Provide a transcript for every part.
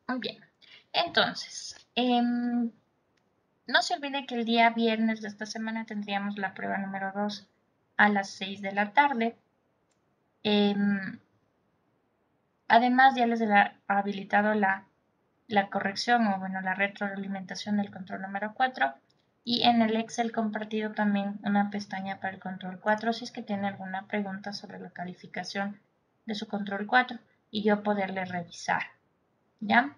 Muy bien. Entonces, no se olvide que el día viernes de esta semana tendríamos la prueba número 2 a las 6 de la tarde. Además, ya les he habilitado la corrección o bueno, la retroalimentación del control número 4 y en el Excel compartido también una pestaña para el control 4 si es que tiene alguna pregunta sobre la calificación de su control 4 y yo poderle revisar. ¿Ya?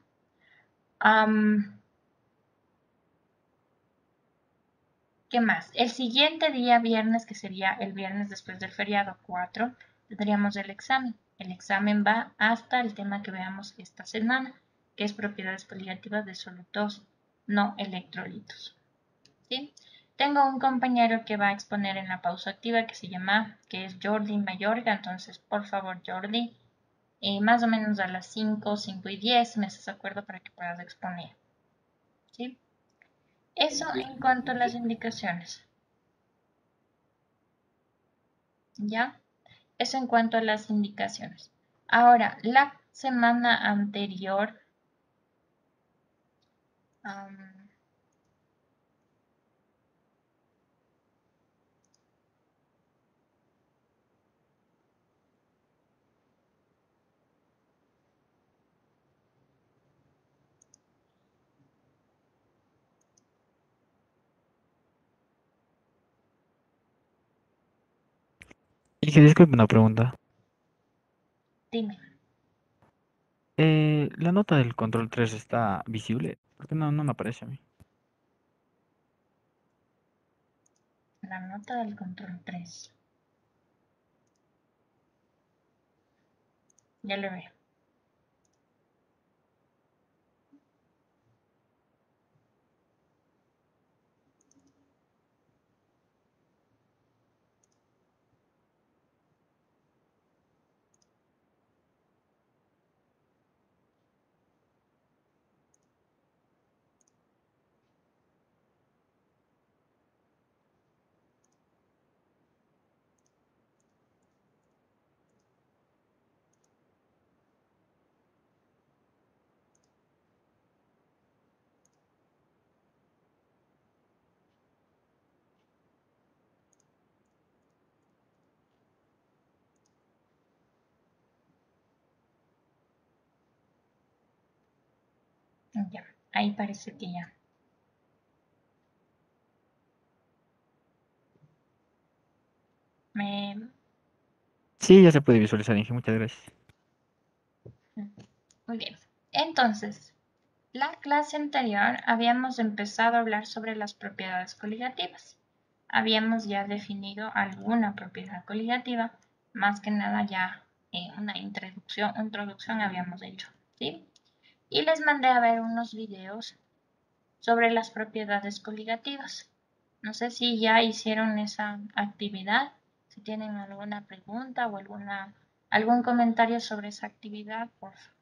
¿Qué más? El siguiente día viernes, que sería el viernes después del feriado 4, tendríamos el examen. El examen va hasta el tema que veamos esta semana, que es propiedades coligativas de solutos no electrolitos. ¿Sí? Tengo un compañero que va a exponer en la pausa activa que es Jordi Mayorga, entonces por favor Jordi, más o menos a las 5, 5 y 10 me haces acuerdo para que puedas exponer. ¿Sí? Eso en cuanto a las indicaciones. ¿Ya? Eso en cuanto a las indicaciones. Ahora, la semana anterior, um, Y que disculpe una pregunta. dime, ¿La nota del control 3 está visible? Porque no me aparece a mí. la nota del control 3. Ya lo veo. Ya, ahí parece que ya. Me... Sí, ya se puede visualizar, Inge, muchas gracias. Muy bien. Entonces, la clase anterior habíamos empezado a hablar sobre las propiedades coligativas. Habíamos ya definido alguna propiedad coligativa, más que nada ya una introducción habíamos hecho, ¿sí? Y les mandé a ver unos videos sobre las propiedades coligativas. No sé si ya hicieron esa actividad, si tienen alguna pregunta o algún comentario sobre esa actividad, por favor.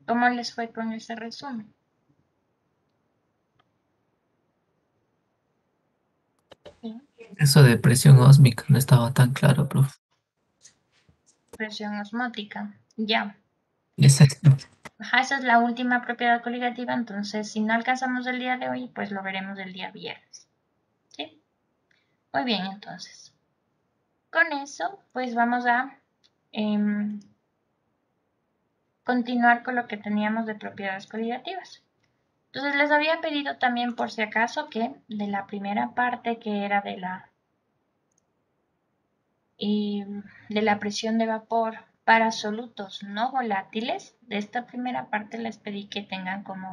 ¿Cómo les fue con ese resumen? ¿Sí? Eso de presión ósmica no estaba tan claro, profe. Presión osmótica. Ya. Exacto. Ajá, esa es la última propiedad coligativa, entonces si no alcanzamos el día de hoy, pues lo veremos el día viernes. ¿Sí? Muy bien, entonces. Con eso, pues vamos a continuar con lo que teníamos de propiedades coligativas. Entonces les había pedido también por si acaso que de la primera parte que era de la presión de vapor para solutos no volátiles, de esta primera parte les pedí que tengan como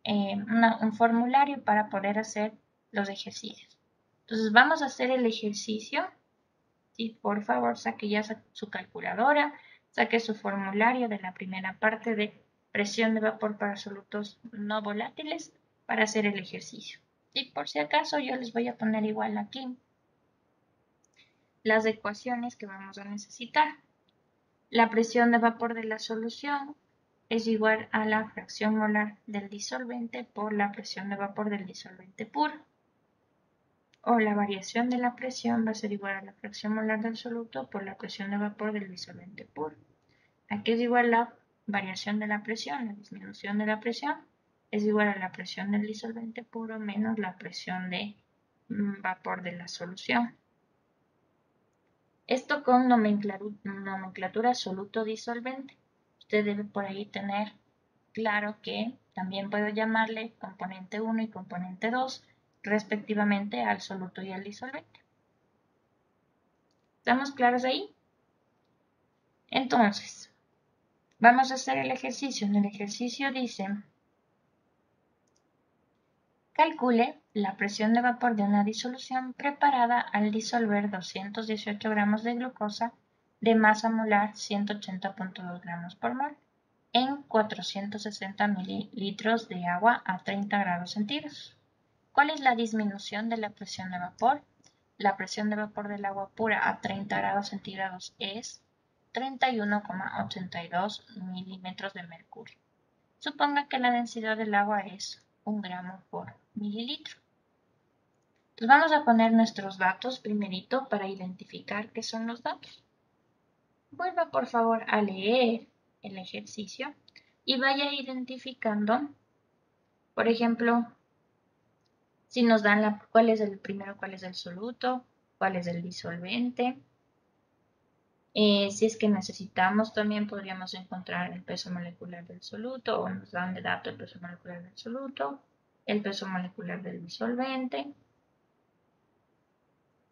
un formulario para poder hacer los ejercicios. Entonces vamos a hacer el ejercicio. Sí, por favor, saque ya su calculadora, saque su formulario de la primera parte de presión de vapor para solutos no volátiles para hacer el ejercicio. Y por si acaso yo les voy a poner igual aquí las ecuaciones que vamos a necesitar. La presión de vapor de la solución es igual a la fracción molar del disolvente por la presión de vapor del disolvente puro. o la variación de la presión va a ser igual a la fracción molar del soluto por la presión de vapor del disolvente puro. Aquí es igual la variación de la presión, la disminución de la presión, es igual a la presión del disolvente puro menos la presión de vapor de la solución. Esto con nomenclatura soluto disolvente. Usted debe por ahí tener claro que también puedo llamarle componente 1 y componente 2 respectivamente al soluto y al disolvente. ¿Estamos claros ahí? Entonces, vamos a hacer el ejercicio. En el ejercicio dice, calcule la presión de vapor de una disolución preparada al disolver 218 gramos de glucosa de masa molar 180.2 gramos por mol en 460 mililitros de agua a 30 grados centígrados. ¿Cuál es la disminución de la presión de vapor? La presión de vapor del agua pura a 30 grados centígrados es 31,82 milímetros de mercurio. Suponga que la densidad del agua es 1 gramo por mililitro. Entonces vamos a poner nuestros datos primerito para identificar qué son los datos. Vuelva por favor a leer el ejercicio y vaya identificando, por ejemplo, si nos dan cuál es el primero, cuál es el soluto, cuál es el disolvente. Si es que necesitamos, también podríamos encontrar el peso molecular del soluto o nos dan de dato el peso molecular del soluto, el peso molecular del disolvente.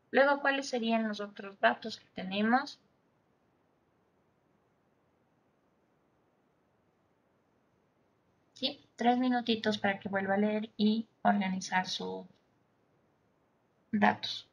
Luego, ¿cuáles serían los otros datos que tenemos? Sí, 3 minutitos para que vuelva a leer y organizar sus datos.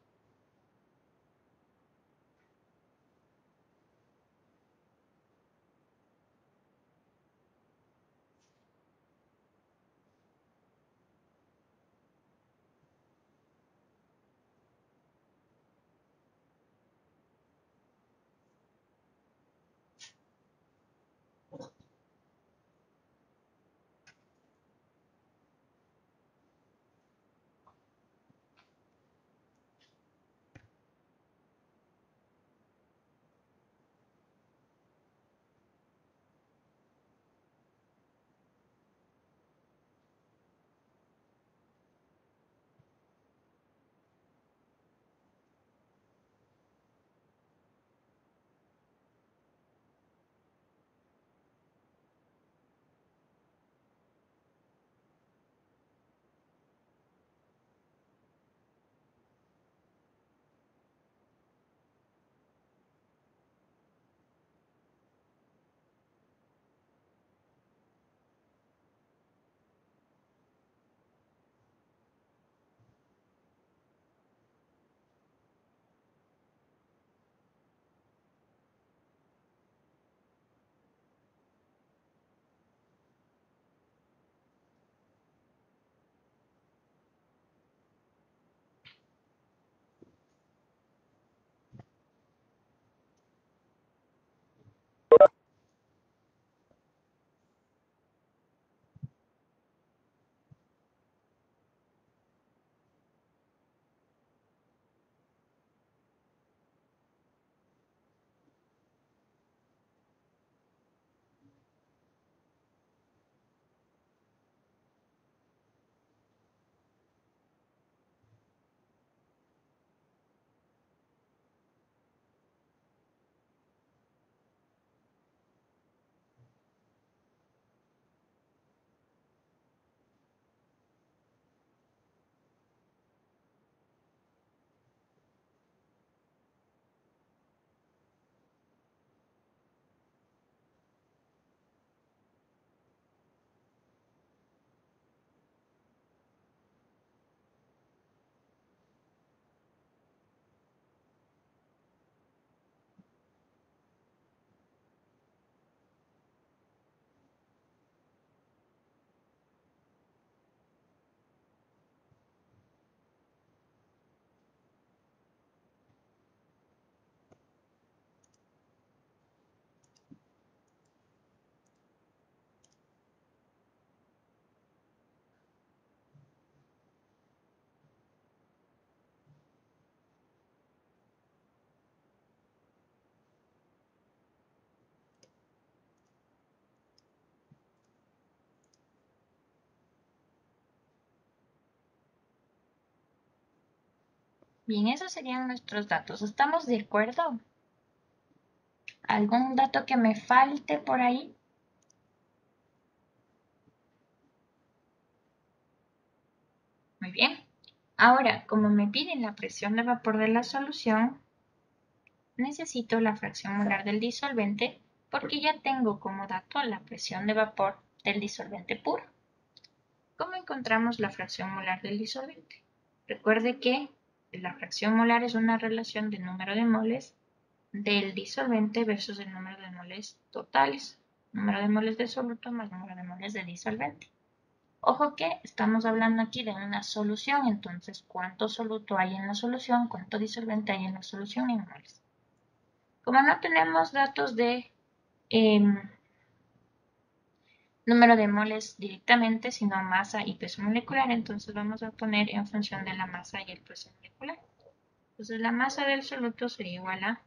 Bien, esos serían nuestros datos. ¿Estamos de acuerdo? ¿Algún dato que me falte por ahí? Muy bien. Ahora, como me piden la presión de vapor de la solución, necesito la fracción molar del disolvente porque ya tengo como dato la presión de vapor del disolvente puro. ¿Cómo encontramos la fracción molar del disolvente? Recuerde que la fracción molar es una relación del número de moles del disolvente versus el número de moles totales. Número de moles de soluto más número de moles de disolvente. Ojo que estamos hablando aquí de una solución, entonces ¿cuánto soluto hay en la solución? ¿Cuánto disolvente hay en la solución en moles? Como no tenemos datos de número de moles directamente, sino masa y peso molecular, entonces vamos a poner en función de la masa y el peso molecular. Entonces la masa del soluto sería igual a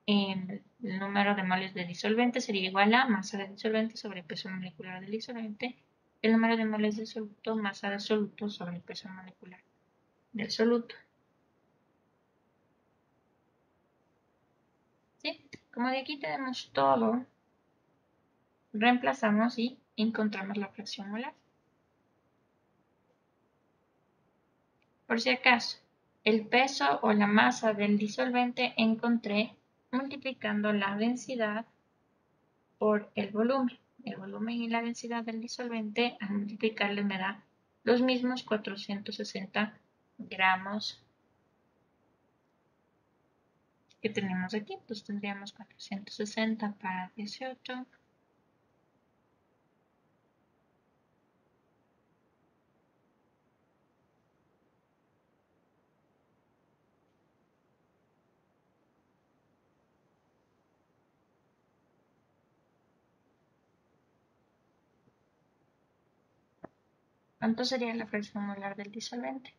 el número de moles de disolvente sería igual a masa de disolvente sobre peso molecular del disolvente, el número de moles de soluto, masa de soluto sobre el peso molecular del soluto. ¿Sí? Como de aquí tenemos todo, reemplazamos y encontramos la fracción molar. Por si acaso, el peso o la masa del disolvente encontré multiplicando la densidad por el volumen. El volumen y la densidad del disolvente al multiplicarle me da los mismos 460 gramos que tenemos aquí. Pues tendríamos 460 para 18. ¿Cuánto sería la fracción molar del disolvente?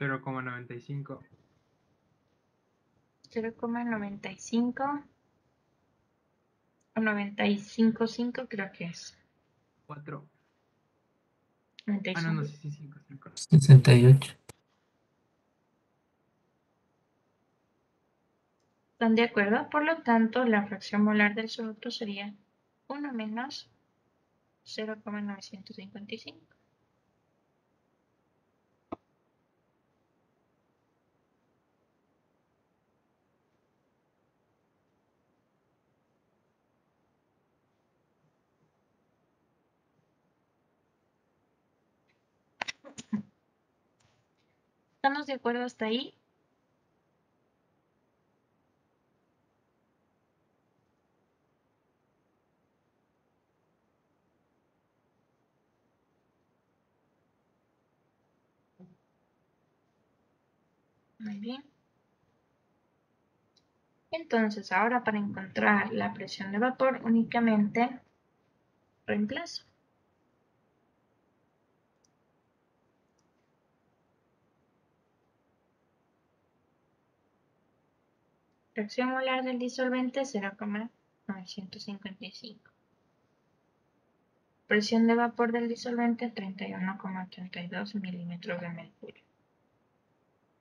$0,95. 0,95 o 95,5 creo que es. 4. No, 95. sí, 5. 68. ¿Están de acuerdo? Por lo tanto, la fracción molar del soluto sería 1 menos 0,955. ¿Estamos de acuerdo hasta ahí? Muy bien. Entonces, ahora para encontrar la presión de vapor únicamente reemplazo. Fracción molar del disolvente 0,955. Presión de vapor del disolvente 31,82 milímetros de mercurio.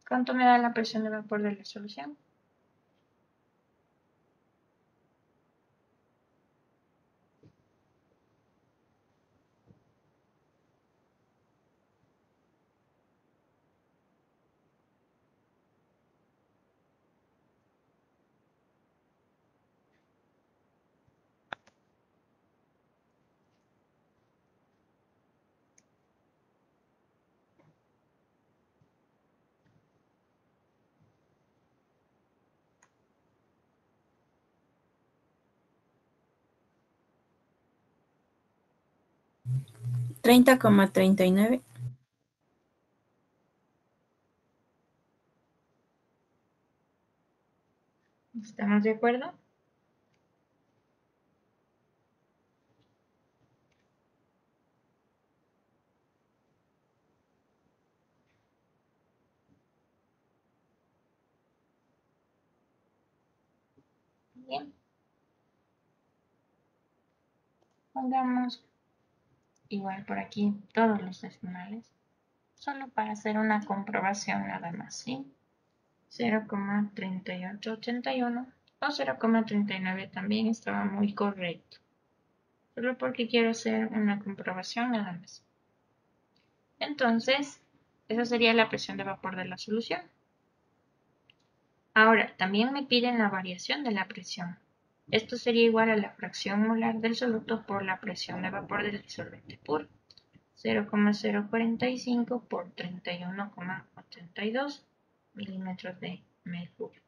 ¿Cuánto me da la presión de vapor de la solución? 30,39. ¿Estamos de acuerdo? Bien. Pongamos igual por aquí todos los decimales, solo para hacer una comprobación nada más, ¿sí? 0,3881 o 0,39 también estaba muy correcto, solo porque quiero hacer una comprobación nada más. Entonces, esa sería la presión de vapor de la solución. Ahora, también me piden la variación de la presión. Esto sería igual a la fracción molar del soluto por la presión de vapor del disolvente puro. 0,045 por 31,82 milímetros de mercurio.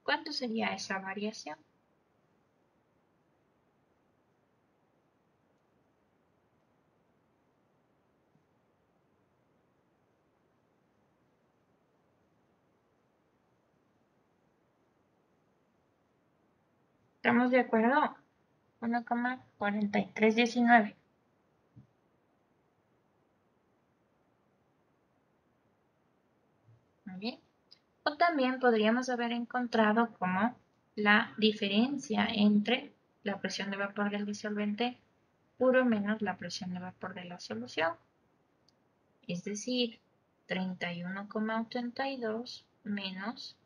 ¿Cuánto sería esa variación? ¿Estamos de acuerdo? 1,4319. Muy bien. O también podríamos haber encontrado como la diferencia entre la presión de vapor del disolvente puro menos la presión de vapor de la solución. Es decir, 31,82 menos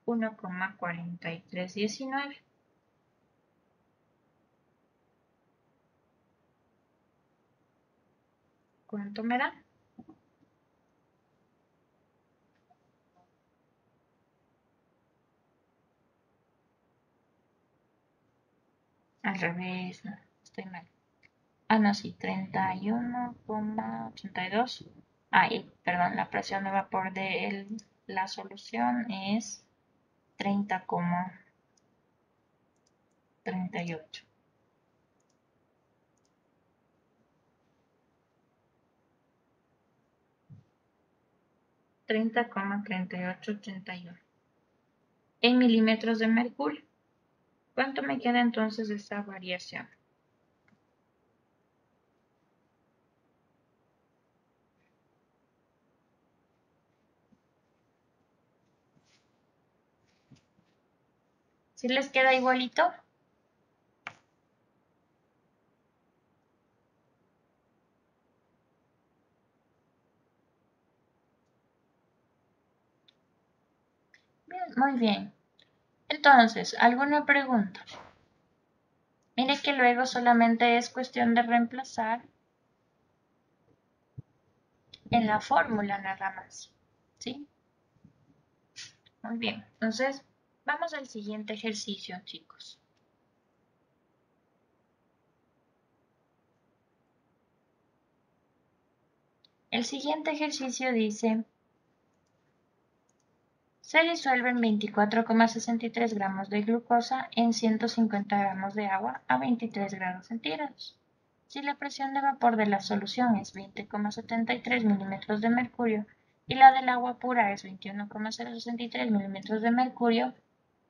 1,4319. ¿Cuánto me da? Al revés, no, estoy mal. Ah, no, sí, 31,82. Perdón, la presión de vapor de la solución es 30,38. En milímetros de mercurio. ¿Cuánto me queda entonces de esta variación? ¿Sí les queda igualito? Bien, muy bien. Entonces, ¿alguna pregunta? Mire que luego solamente es cuestión de reemplazar en la fórmula nada más. ¿Sí? Muy bien. Entonces, vamos al siguiente ejercicio, chicos. El siguiente ejercicio dice, se disuelven 24,63 gramos de glucosa en 150 gramos de agua a 23 grados centígrados. Si la presión de vapor de la solución es 20,73 milímetros de mercurio y la del agua pura es 21,063 milímetros de mercurio,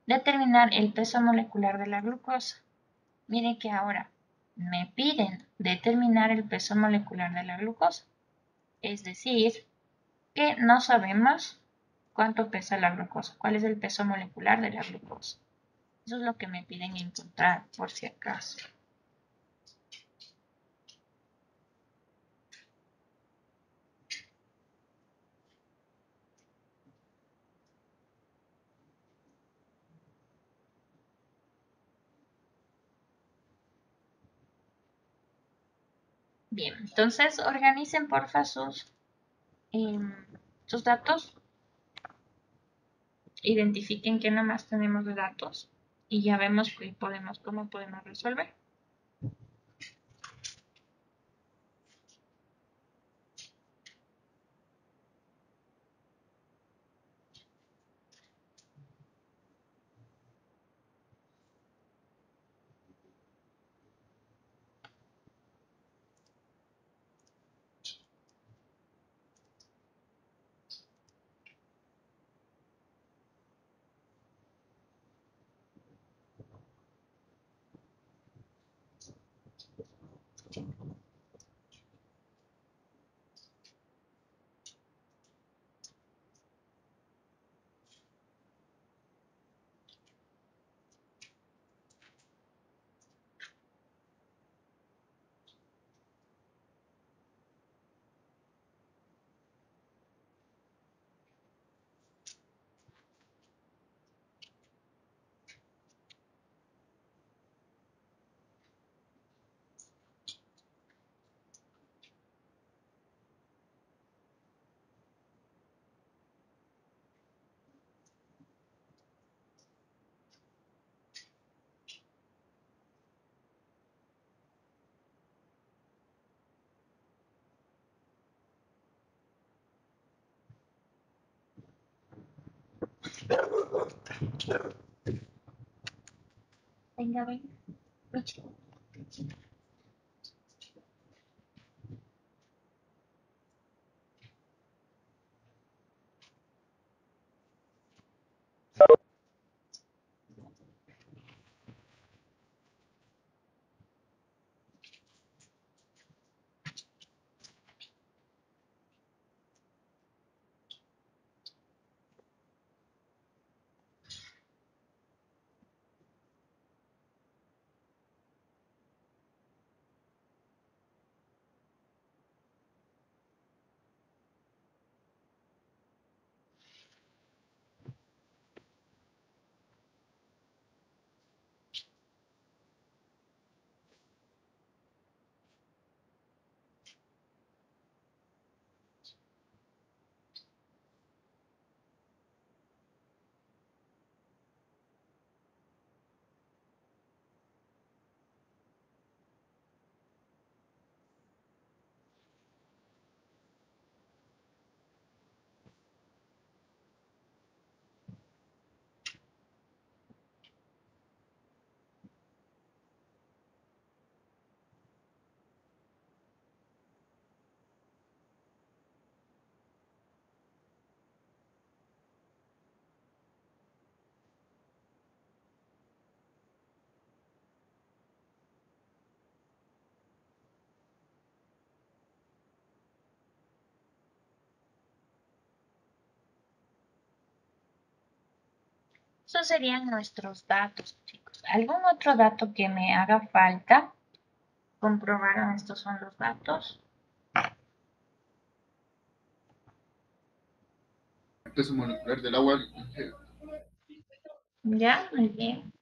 determinar el peso molecular de la glucosa. Miren que ahora me piden determinar el peso molecular de la glucosa. Es decir, que no sabemos cuánto pesa la glucosa, cuál es el peso molecular de la glucosa. Eso es lo que me piden encontrar, por si acaso. Bien, entonces organicen porfa sus datos. Identifiquen qué nomás tenemos de datos y ya vemos cómo podemos resolver. Venga, venga. Uy, esos serían nuestros datos, chicos. ¿Algún otro dato que me haga falta? ¿Comprobaron estos son los datos? El peso molecular del agua. Ya, muy bien.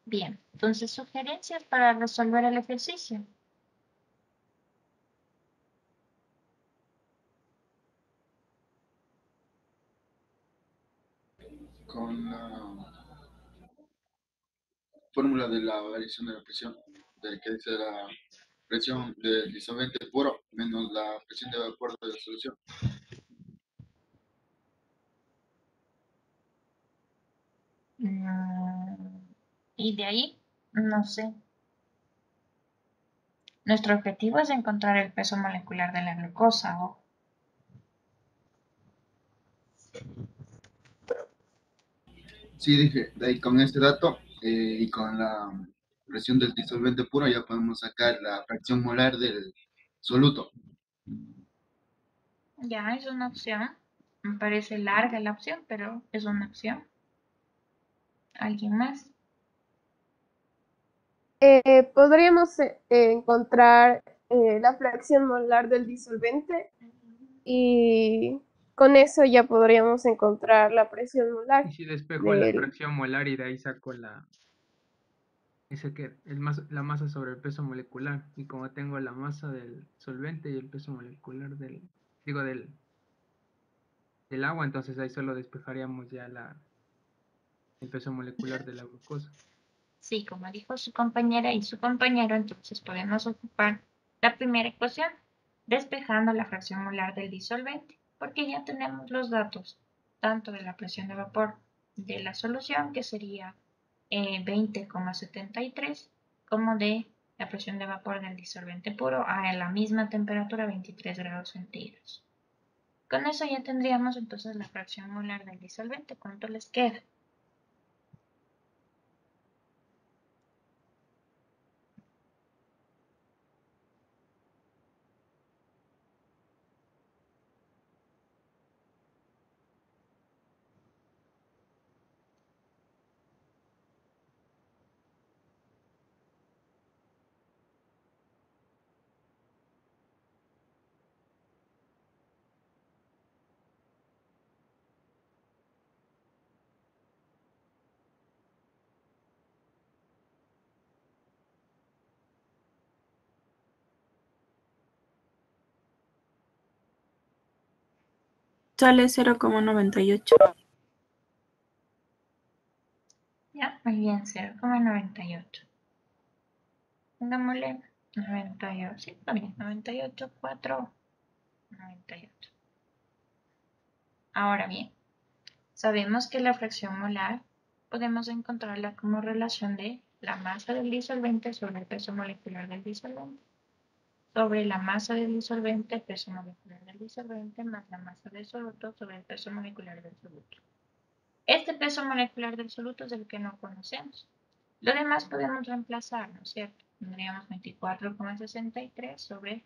Bien, entonces sugerencias para resolver el ejercicio. Con la fórmula de la variación de la presión, de que dice la presión del disolvente puro menos la presión de vapor de la solución. Y de ahí, no sé. Nuestro objetivo es encontrar el peso molecular de la glucosa. Sí, dije, de ahí con este dato y con la presión del disolvente puro ya podemos sacar la fracción molar del soluto. Ya, es una opción. Me parece larga la opción, pero es una opción. ¿Alguien más? Podríamos encontrar la fracción molar del disolvente y con eso ya podríamos encontrar la presión molar Y si despejo la del... fracción molar y de ahí saco la masa sobre el peso molecular. Y como tengo la masa del solvente y el peso molecular del agua, entonces ahí solo despejaríamos ya el peso molecular de la glucosa. Sí, como dijo su compañera y su compañero, entonces podemos ocupar la primera ecuación despejando la fracción molar del disolvente, porque ya tenemos los datos tanto de la presión de vapor de la solución, que sería 20,73, como de la presión de vapor del disolvente puro a la misma temperatura, 23 grados centígrados. Con eso ya tendríamos entonces la fracción molar del disolvente. ¿Cuánto les queda? Sale 0,98. Ya, muy bien, 0,98. Pongámosle 98. Sí, está bien, 98, 4, 98. Ahora bien, sabemos que la fracción molar podemos encontrarla como relación de la masa del disolvente sobre el peso molecular del disolvente, sobre la masa del disolvente, peso molecular del disolvente, más la masa del soluto sobre el peso molecular del soluto. Este peso molecular del soluto es el que no conocemos. Lo demás podemos reemplazar, ¿no es cierto? Tendríamos 24,63 sobre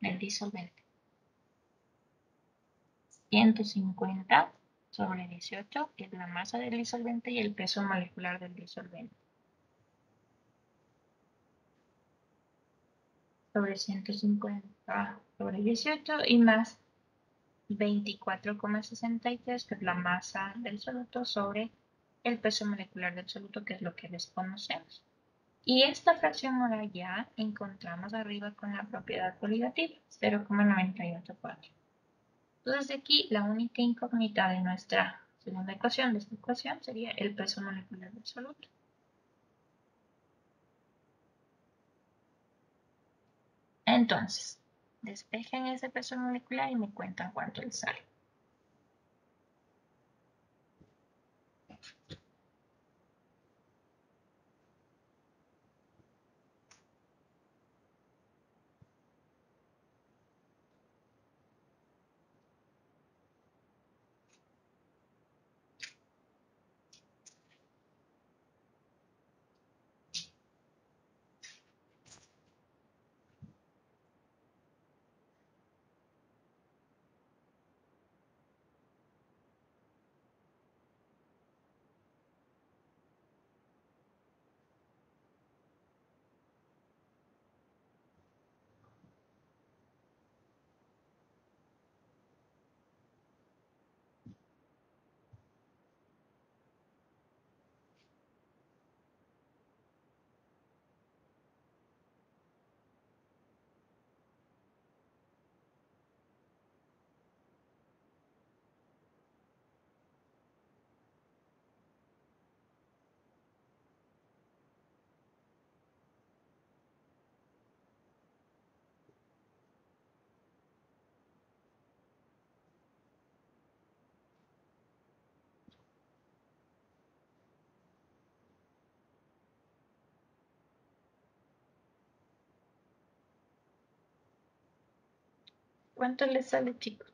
el disolvente. 150 sobre 18, que es la masa del disolvente y el peso molecular del disolvente. Sobre 150 sobre 18 y más 24,63, que es la masa del soluto sobre el peso molecular del soluto, que es lo que desconocemos. Y esta fracción molar ya encontramos arriba con la propiedad coligativa, 0,984. Entonces de aquí la única incógnita de nuestra segunda ecuación, de esta ecuación, sería el peso molecular del soluto. Entonces, despejen ese peso molecular y me cuentan cuánto les sale. ¿Cuánto les sale, chicos?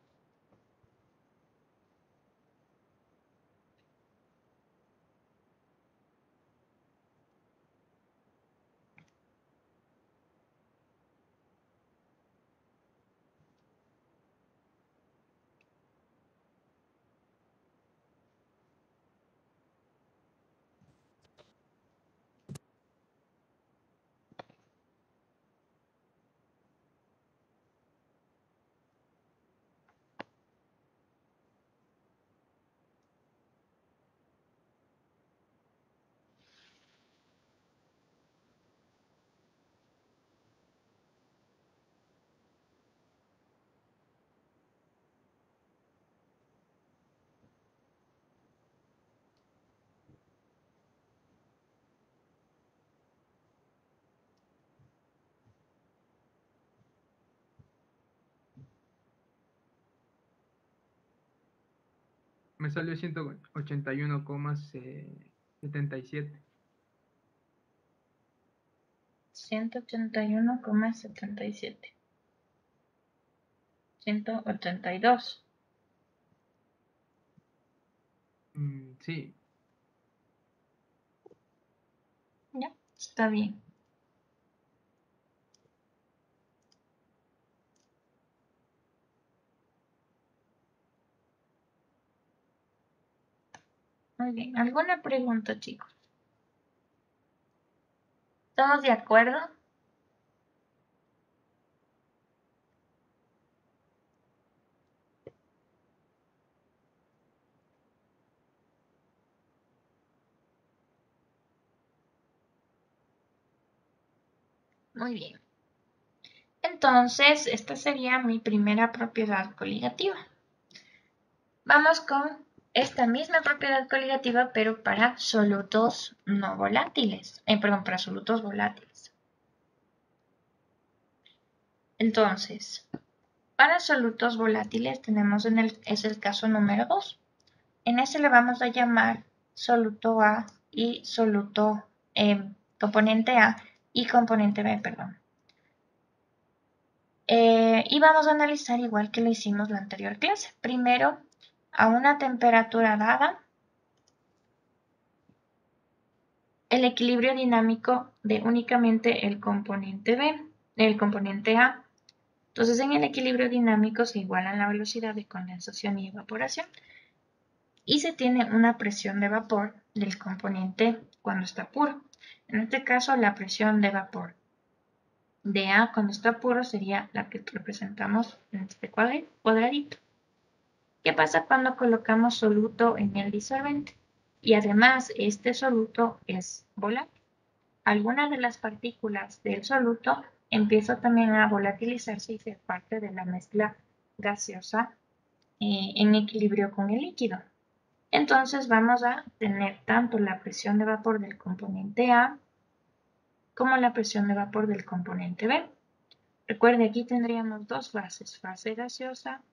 Me salió 181,77. 181,77. 182. Sí, Ya, está bien. Muy bien. ¿Alguna pregunta, chicos? ¿Estamos de acuerdo? Muy bien. Entonces, esta sería mi primera propiedad coligativa. Vamos con esta misma propiedad coligativa, pero para solutos no volátiles. Perdón, para solutos volátiles. Entonces, Para solutos volátiles tenemos es el caso número 2. En ese le vamos a llamar soluto A y soluto componente A y componente B, perdón. Y vamos a analizar igual que lo hicimos la anterior clase. Primero, a una temperatura dada, el equilibrio dinámico de únicamente el componente B, el componente A. Entonces, en el equilibrio dinámico se igualan la velocidad de condensación y evaporación y se tiene una presión de vapor del componente cuando está puro. En este caso, la presión de vapor de A cuando está puro sería la que representamos en este cuadradito. ¿Qué pasa cuando colocamos soluto en el disolvente? Y además este soluto es volátil. Algunas de las partículas del soluto empiezan también a volatilizarse y ser parte de la mezcla gaseosa en equilibrio con el líquido. Entonces vamos a tener tanto la presión de vapor del componente A como la presión de vapor del componente B. Recuerde, aquí tendríamos dos fases, fase gaseosa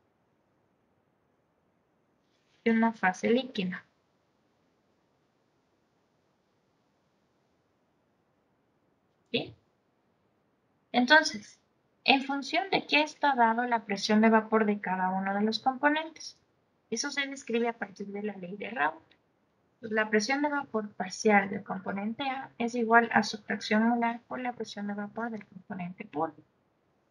y una fase líquida. ¿Sí? Entonces, en función de qué está dado la presión de vapor de cada uno de los componentes. Eso se describe a partir de la ley de Raoult. La presión de vapor parcial del componente A es igual a su fracción molar por la presión de vapor del componente puro.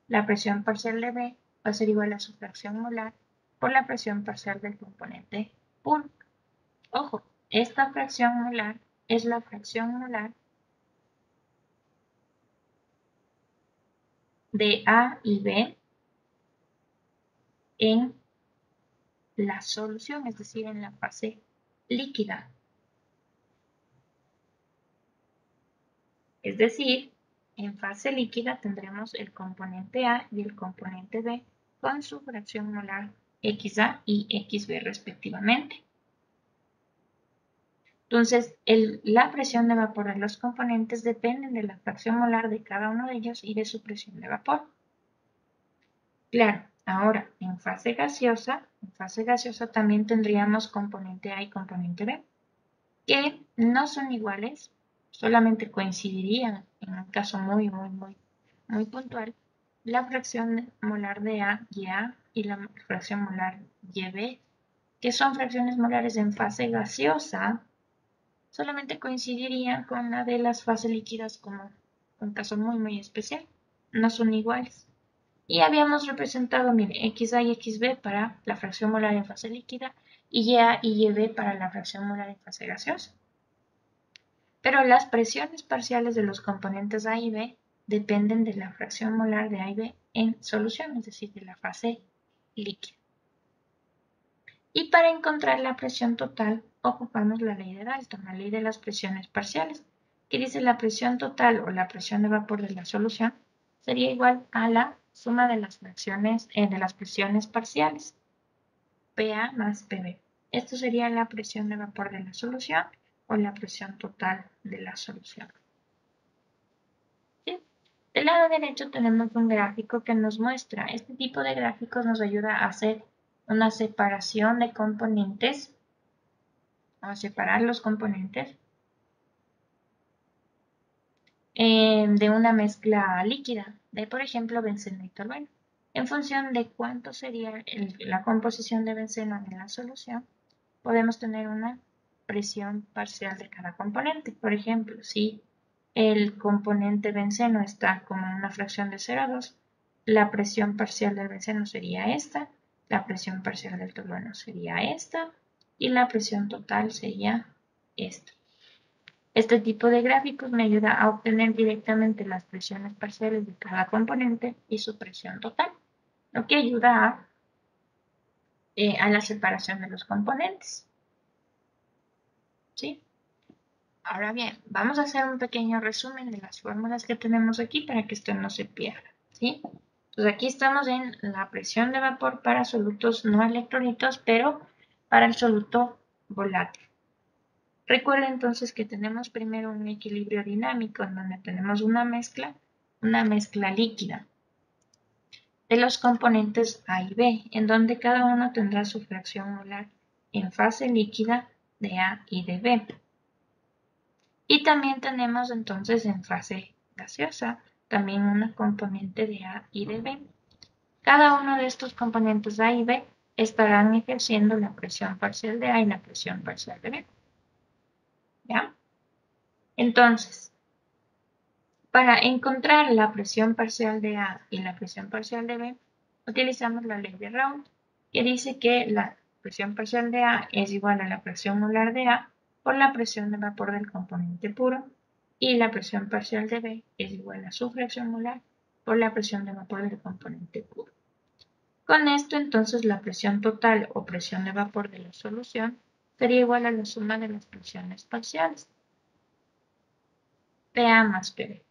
La presión parcial de B va a ser igual a su fracción molar por la presión parcial del componente puro. Ojo, esta fracción molar es la fracción molar de A y B en la solución, es decir, en la fase líquida. Es decir, en fase líquida tendremos el componente A y el componente B con su fracción molar XA y XB respectivamente. Entonces, la presión de vapor de los componentes depende de la fracción molar de cada uno de ellos y de su presión de vapor. Claro, ahora en fase gaseosa también tendríamos componente A y componente B, que no son iguales, solamente coincidirían en un caso muy puntual, la fracción molar de A y la fracción molar YB, que son fracciones molares en fase gaseosa, solamente coincidirían con la de las fases líquidas como un caso muy especial, no son iguales. Y habíamos representado, mire, XA y XB para la fracción molar en fase líquida y YA y YB para la fracción molar en fase gaseosa. Pero las presiones parciales de los componentes A y B dependen de la fracción molar de A y B en solución, es decir, de la fase líquida. Y para encontrar la presión total, ocupamos la ley de Dalton, la ley de las presiones parciales, que dice la presión total o la presión de vapor de la solución sería igual a la suma de las fracciones de las presiones parciales, PA más PB. Esto sería la presión de vapor de la solución o la presión total de la solución. ¿Sí? Del lado derecho tenemos un gráfico que nos muestra. Este tipo de gráficos nos ayuda a hacer una separación de componentes, a separar los componentes de una mezcla líquida, de por ejemplo benceno y tolueno. En función de cuánto sería la composición de benceno en la solución, podemos tener una presión parcial de cada componente. Por ejemplo, si el componente benceno está como en una fracción de 0 a 2, la presión parcial del benceno sería esta, la presión parcial del tolueno sería esta y la presión total sería esta. Este tipo de gráficos me ayuda a obtener directamente las presiones parciales de cada componente y su presión total, lo que ayuda a la separación de los componentes. ¿Sí? Ahora bien, vamos a hacer un pequeño resumen de las fórmulas que tenemos aquí para que esto no se pierda. ¿Sí? Entonces aquí estamos en la presión de vapor para solutos no electrolitos, pero para el soluto volátil. Recuerda entonces que tenemos primero un equilibrio dinámico en donde tenemos una mezcla líquida. de los componentes A y B, en donde cada uno tendrá su fracción molar en fase líquida de A y de B. Y también tenemos entonces en fase gaseosa también una componente de A y de B. Cada uno de estos componentes A y B estarán ejerciendo la presión parcial de A y la presión parcial de B. ¿Ya? Entonces, para encontrar la presión parcial de A y la presión parcial de B, utilizamos la ley de Raoult, que dice que la presión parcial de A es igual a la presión molar de A por la presión de vapor del componente puro, y la presión parcial de B es igual a su fracción molar por la presión de vapor del componente puro. Con esto, entonces, la presión total o presión de vapor de la solución sería igual a la suma de las presiones parciales, PA más PB.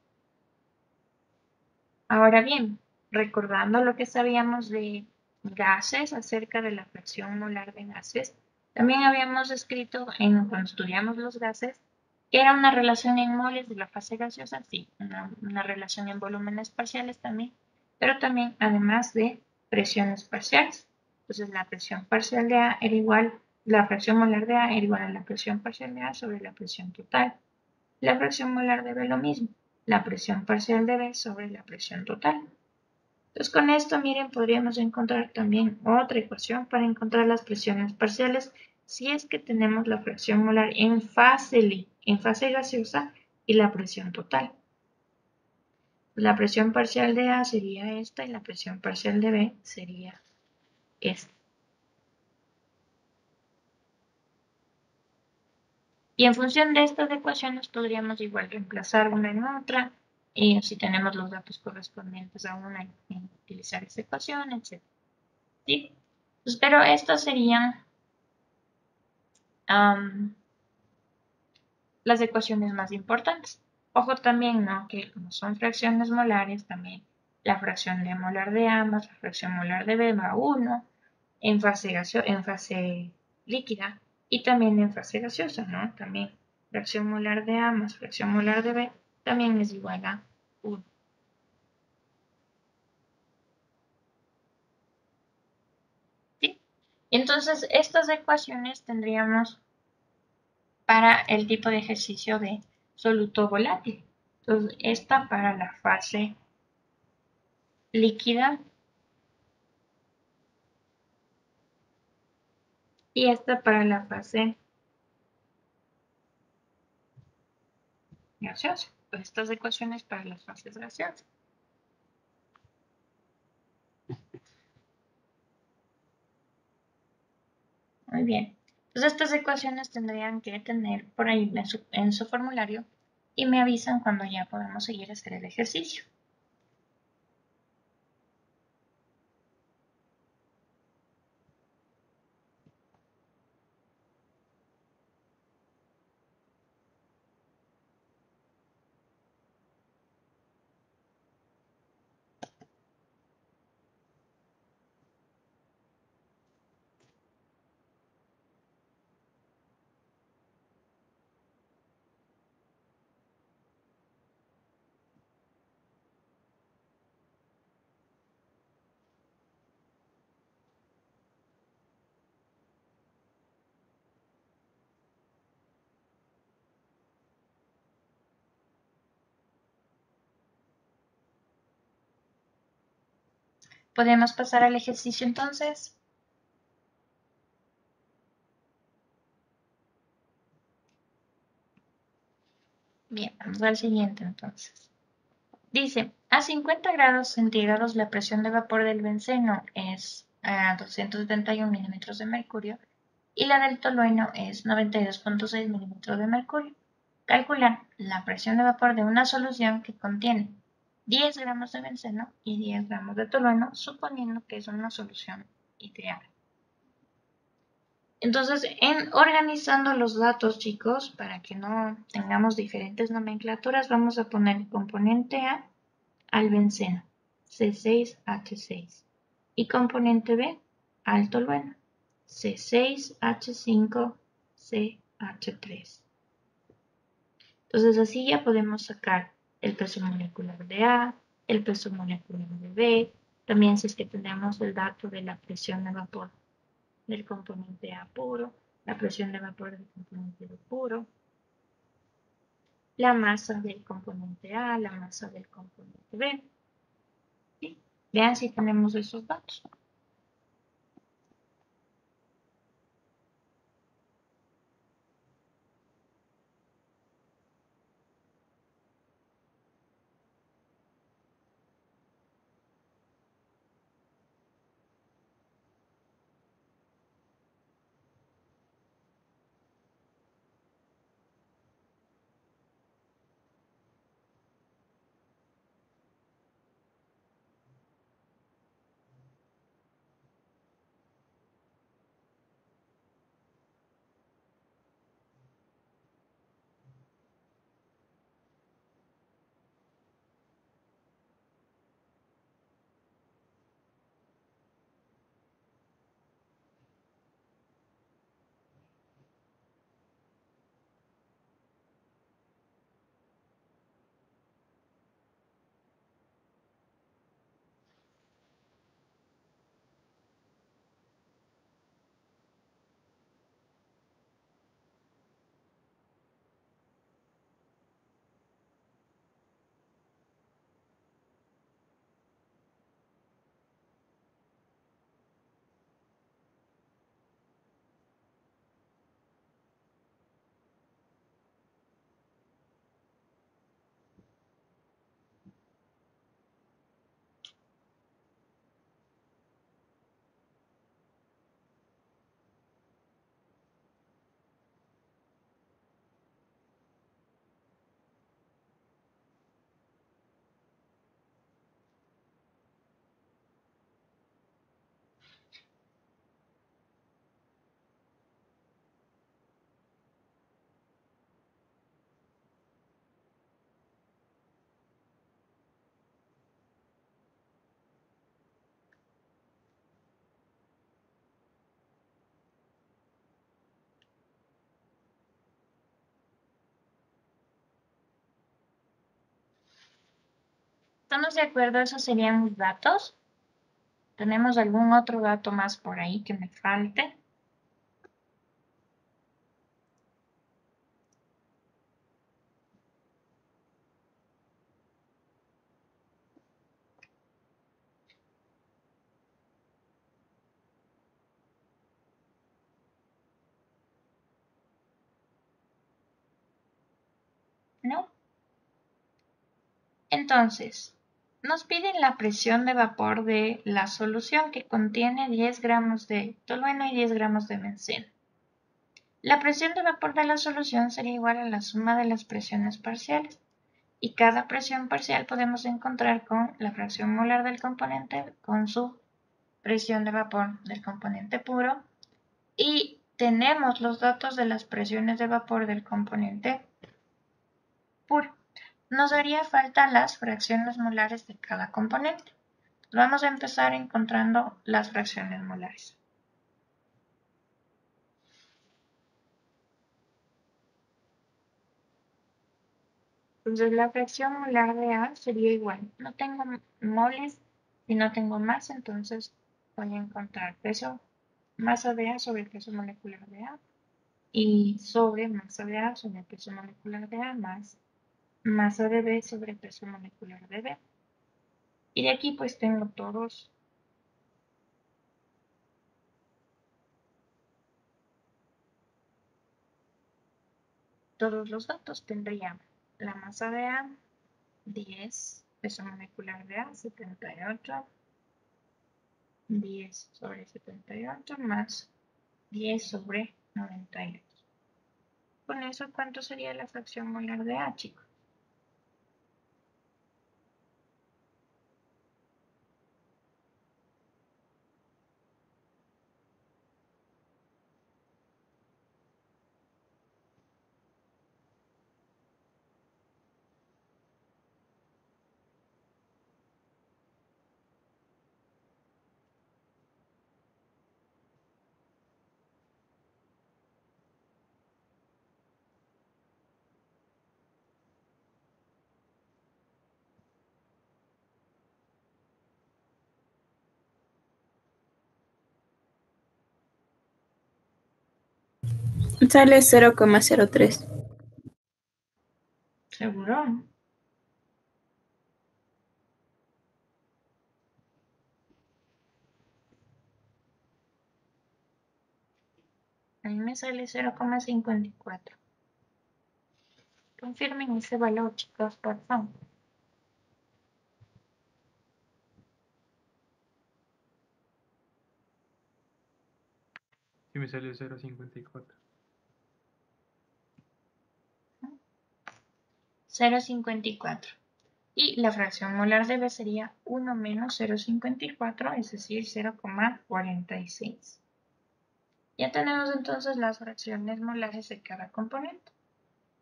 Ahora bien, recordando lo que sabíamos de gases acerca de la fracción molar de gases, también habíamos escrito cuando estudiamos los gases que era una relación en moles de la fase gaseosa, sí, una relación en volúmenes parciales también, pero también además de presiones parciales. Entonces la presión parcial de A era igual, la fracción molar de A era igual a la presión parcial de A sobre la presión total. La fracción molar de B lo mismo, la presión parcial de B sobre la presión total. Entonces con esto, miren, podríamos encontrar también otra ecuación para encontrar las presiones parciales si es que tenemos la fracción molar en fase gaseosa y la presión total. La presión parcial de A sería esta y la presión parcial de B sería esta. Y en función de estas ecuaciones podríamos igual reemplazar una en otra, y si tenemos los datos correspondientes a una, utilizar esa ecuación, etc. ¿Sí? Pues, pero estas serían las ecuaciones más importantes. Ojo también, ¿no?, que como son fracciones molares, también la fracción de molar de A más la fracción molar de B va a 1 en fase líquida y también en fase gaseosa, ¿no? También fracción molar de A más fracción molar de B también es igual a 1. ¿Sí? Entonces, estas ecuaciones tendríamos para el tipo de ejercicio de soluto volátil. Entonces, esta para la fase líquida y esta para la fase gaseosa. Pues estas ecuaciones para las fases gaseosas. Muy bien. Entonces estas ecuaciones tendrían que tener por ahí en su formulario y me avisan cuando ya podamos seguir a hacer el ejercicio. ¿Podemos pasar al ejercicio entonces? Bien, vamos al siguiente entonces. Dice, a 50 grados centígrados la presión de vapor del benceno es a 271 milímetros de mercurio y la del tolueno es 92.6 milímetros de mercurio. Calcular la presión de vapor de una solución que contiene 10 gramos de benceno y 10 gramos de tolueno, suponiendo que es una solución ideal. Entonces, organizando los datos, chicos, para que no tengamos diferentes nomenclaturas, vamos a poner el componente A al benceno, C6H6, y componente B al tolueno, C6H5CH3. Entonces, así ya podemos sacar el peso molecular de A, el peso molecular de B, También si es que tenemos el dato de la presión de vapor del componente A puro, la presión de vapor del componente B puro, la masa del componente A, la masa del componente B. ¿Sí? Vean si tenemos esos datos. ¿Estamos de acuerdo? Esos serían los datos. ¿Tenemos algún otro dato más por ahí que me falte? ¿No? Entonces, nos piden la presión de vapor de la solución que contiene 10 gramos de tolueno y 10 gramos de benceno. La presión de vapor de la solución sería igual a la suma de las presiones parciales. Y cada presión parcial podemos encontrar con la fracción molar del componente con su presión de vapor del componente puro. Y tenemos los datos de las presiones de vapor del componente puro. Nos haría falta las fracciones molares de cada componente. Vamos a empezar encontrando las fracciones molares. Entonces la fracción molar de A sería igual. No tengo moles y no tengo masa, entonces voy a encontrar masa de A sobre peso molecular de A y sobre masa de A sobre peso molecular de A más masa de B sobre peso molecular de B. Y de aquí pues tengo todos los datos. Tendría la masa de A 10, peso molecular de A 78, 10 sobre 78 más 10 sobre 98. Con eso, ¿cuánto sería la fracción molar de A, chicos? Sale 0,03. ¿Seguro? A mí me sale 0,54. Confirmen ese valor, chicos, por favor. Sí me salió 0,54. 0,54. Y la fracción molar de B sería 1 menos 0,54, es decir, 0,46. Ya tenemos entonces las fracciones molares de cada componente.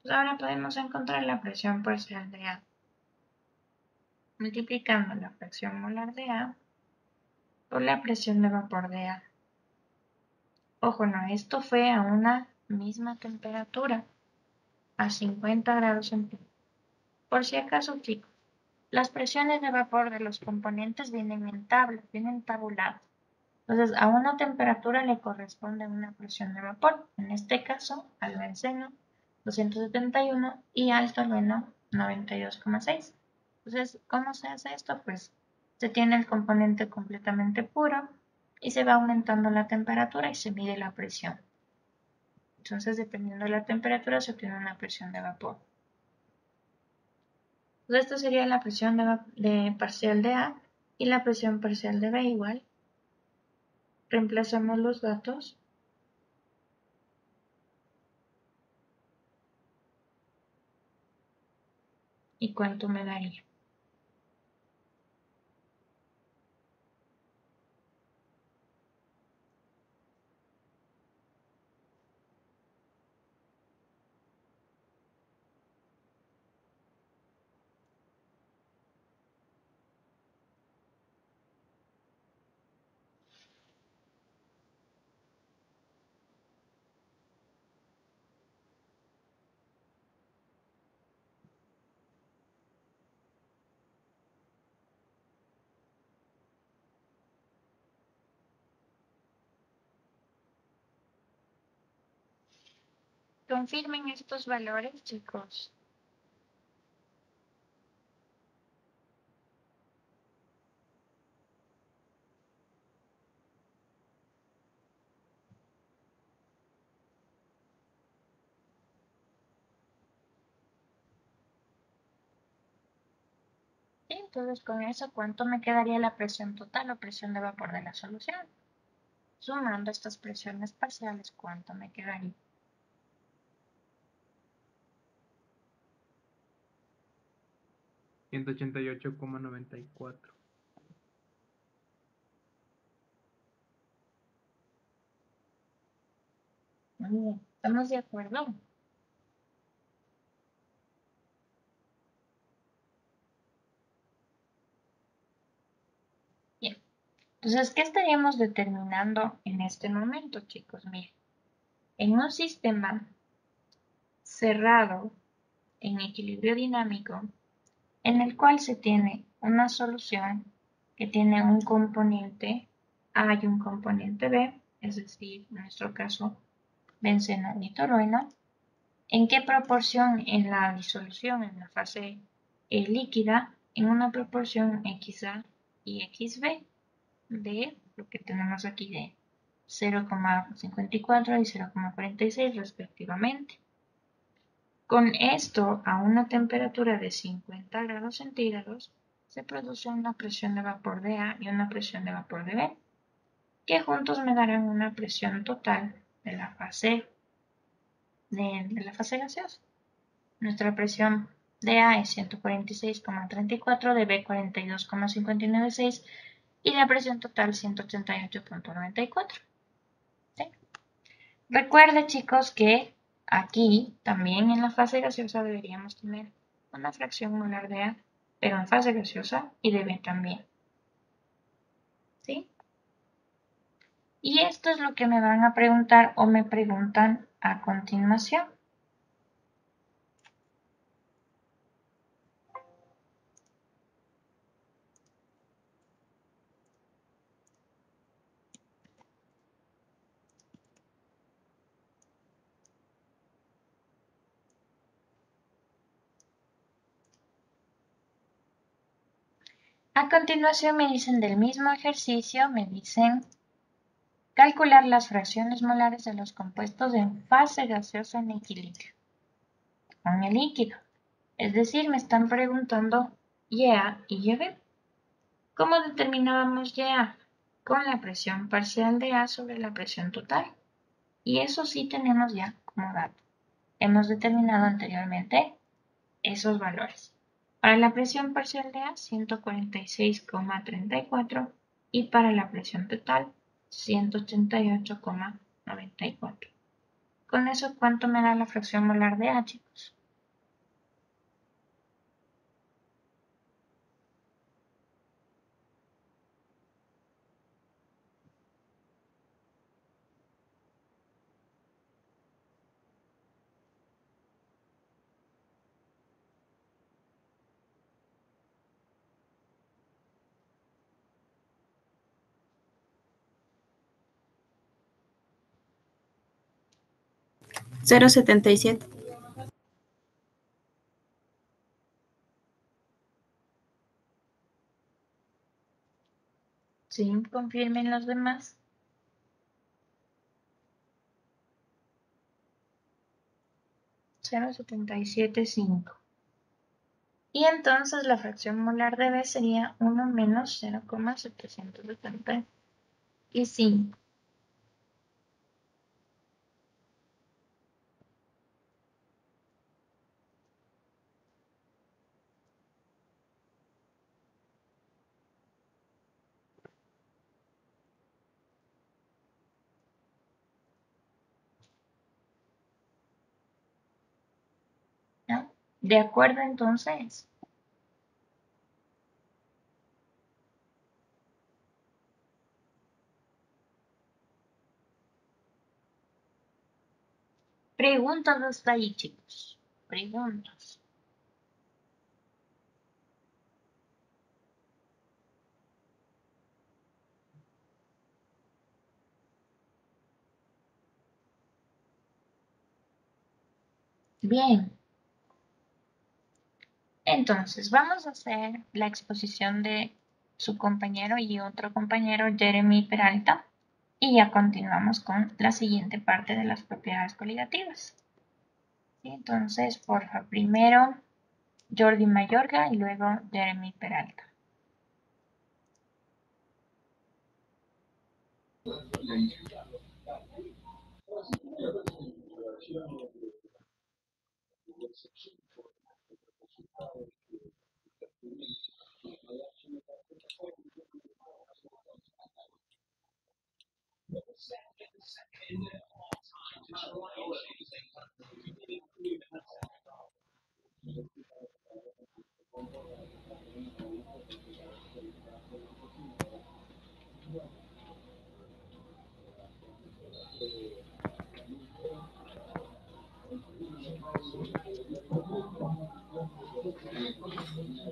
Pues ahora podemos encontrar la presión parcial de A. Multiplicando la fracción molar de A por la presión de vapor de A. Ojo, no, esto fue a una misma temperatura, a 50 grados centígrados. Por si acaso, chicos, las presiones de vapor de los componentes vienen en tablas, vienen tabuladas. Entonces, a una temperatura le corresponde una presión de vapor. En este caso, al benceno 271 y al tolueno 92,6. Entonces, ¿cómo se hace esto? Pues se tiene el componente completamente puro y se va aumentando la temperatura y se mide la presión. Entonces, dependiendo de la temperatura, se obtiene una presión de vapor. Entonces, esta sería la presión de parcial de A y la presión parcial de B igual. Reemplazamos los datos. ¿Y cuánto me daría? Confirmen estos valores, chicos. Sí, entonces con eso, ¿cuánto me quedaría la presión total o presión de vapor de la solución? Sumando estas presiones parciales, ¿cuánto me quedaría? $188,94. Muy bien, ¿estamos de acuerdo? Bien, entonces, ¿qué estaríamos determinando en este momento, chicos? Miren, en un sistema cerrado, en equilibrio dinámico, en el cual se tiene una solución que tiene un componente A y un componente B, es decir, en nuestro caso, benceno y tolueno. ¿En qué proporción? En la disolución, en la fase líquida, en una proporción XA y XB de lo que tenemos aquí de 0,54 y 0,46 respectivamente. Con esto, a una temperatura de 50 grados centígrados, se produce una presión de vapor de A y una presión de vapor de B, que juntos me darán una presión total de la fase, gaseosa. Nuestra presión de A es 146,34, de B 42,596 y la presión total 188,94. ¿Sí? Recuerde, chicos, que aquí también en la fase gaseosa deberíamos tener una fracción molar de A, pero en fase gaseosa y de B también. ¿Sí? Y esto es lo que me van a preguntar o me preguntan a continuación. A continuación me dicen del mismo ejercicio, me dicen calcular las fracciones molares de los compuestos en fase gaseosa en equilibrio con el líquido. Es decir, me están preguntando YA y YB. ¿Cómo determinábamos YA? Con la presión parcial de A sobre la presión total. Y eso sí tenemos ya como dato. Hemos determinado anteriormente esos valores. Para la presión parcial de A, 146,34 y para la presión total, 188,94. Con eso, ¿cuánto me da la fracción molar de A, chicos? Cero setenta y siete. Sí, confirmen los demás. $0.775. Y entonces la fracción molar de B sería 1 menos 0,775. ¿No? ¿De acuerdo entonces? Preguntas hasta ahí, chicos. Preguntas. Bien. Entonces, vamos a hacer la exposición de su compañero y otro compañero, Jeremy Peralta, y ya continuamos con la siguiente parte de las propiedades coligativas. ¿Sí? Entonces, porfa, primero Jordi Mayorga y luego Jeremy Peralta.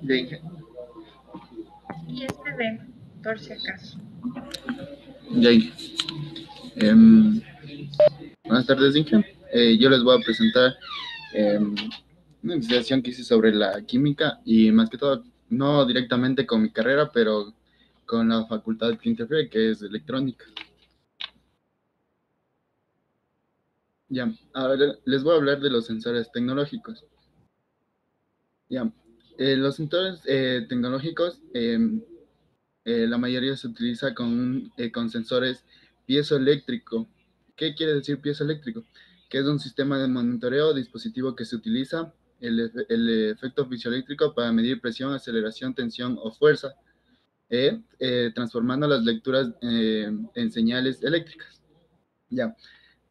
Ya dije. Y este B, por si acaso. Ya dije. Buenas tardes, Inge. Yo les voy a presentar una investigación que hice sobre la química y más que todo, no directamente con mi carrera, pero con la facultad que interfiere, que es electrónica. Ya, ahora les voy a hablar de los sensores tecnológicos. Ya, los sensores tecnológicos, la mayoría se utiliza con sensores piezoeléctrico. ¿Qué quiere decir piezoeléctrico? Que es un sistema de monitoreo o dispositivo que se utiliza el efecto piezoeléctrico para medir presión, aceleración, tensión o fuerza, transformando las lecturas en señales eléctricas. Ya.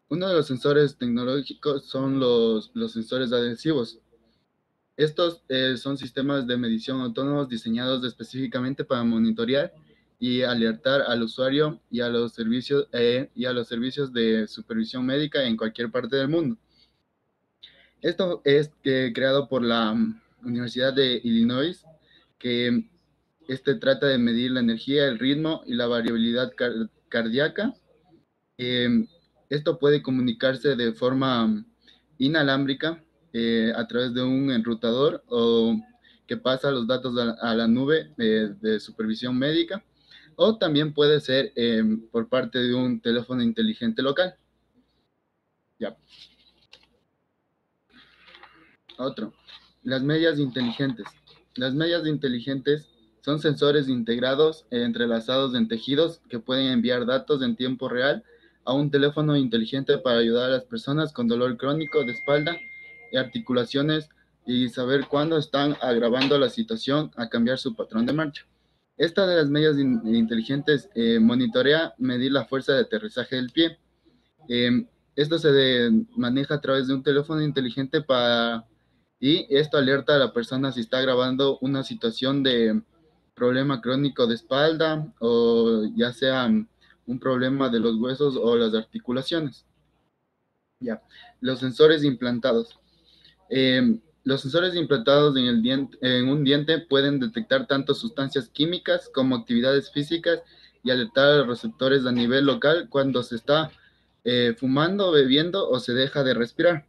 Uno de los sensores tecnológicos son los sensores adhesivos. Estos son sistemas de medición autónomos diseñados específicamente para monitorear y alertar al usuario y a los servicios de supervisión médica en cualquier parte del mundo. Esto es creado por la Universidad de Illinois, que trata de medir la energía, el ritmo y la variabilidad cardíaca. Esto puede comunicarse de forma inalámbrica a través de un enrutador o que pasa los datos a la nube de supervisión médica, o también puede ser por parte de un teléfono inteligente local. Ya. Otro, las medias inteligentes. Las medias inteligentes son sensores integrados e entrelazados en tejidos que pueden enviar datos en tiempo real a un teléfono inteligente para ayudar a las personas con dolor crónico de espalda y articulaciones y saber cuándo están agravando la situación a cambiar su patrón de marcha. Esta de las medias inteligentes monitorea medir la fuerza de aterrizaje del pie. Esto se maneja a través de un teléfono inteligente y esto alerta a la persona si está grabando una situación de problema crónico de espalda o ya sea un problema de los huesos o las articulaciones. Ya, los sensores implantados. Los sensores implantados en un diente pueden detectar tanto sustancias químicas como actividades físicas y alertar a los receptores a nivel local cuando se está fumando, bebiendo o se deja de respirar.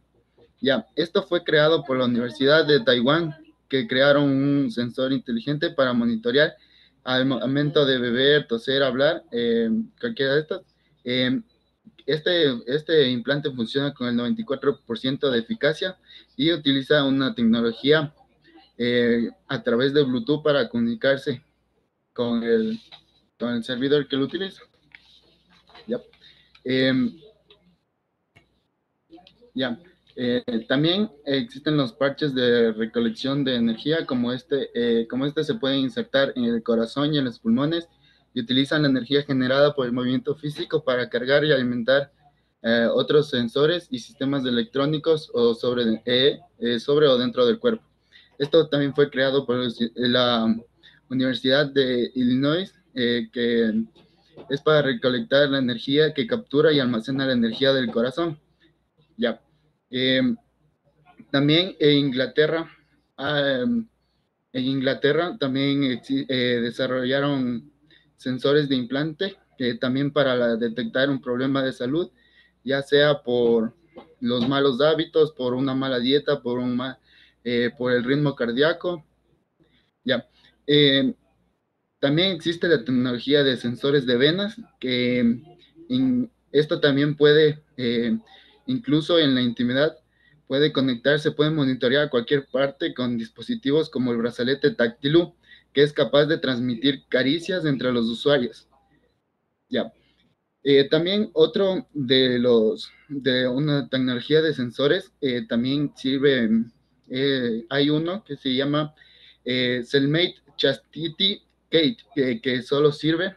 Ya, esto fue creado por la Universidad de Taiwán, que crearon un sensor inteligente para monitorear al momento de beber, toser, hablar, cualquiera de estas. Este implante funciona con el 94% de eficacia y utiliza una tecnología a través de Bluetooth para comunicarse con el servidor que lo utiliza. Ya. Ya. También existen los parches de recolección de energía, como este se puede insertar en el corazón y en los pulmones y utilizan la energía generada por el movimiento físico para cargar y alimentar otros sensores y sistemas electrónicos o sobre o dentro del cuerpo. Esto también fue creado por la Universidad de Illinois, que es para recolectar la energía que captura y almacena la energía del corazón. Ya. También en Inglaterra también desarrollaron sensores de implante también para detectar un problema de salud, ya sea por los malos hábitos, por una mala dieta, por el ritmo cardíaco. Ya. También existe la tecnología de sensores de venas, que esto también puede, incluso en la intimidad, puede conectarse, puede monitorear cualquier parte con dispositivos como el brazalete táctil, que es capaz de transmitir caricias entre los usuarios. Ya. También otro de una tecnología de sensores, también sirve, hay uno que se llama Cellmate Chastity Gate, que solo sirve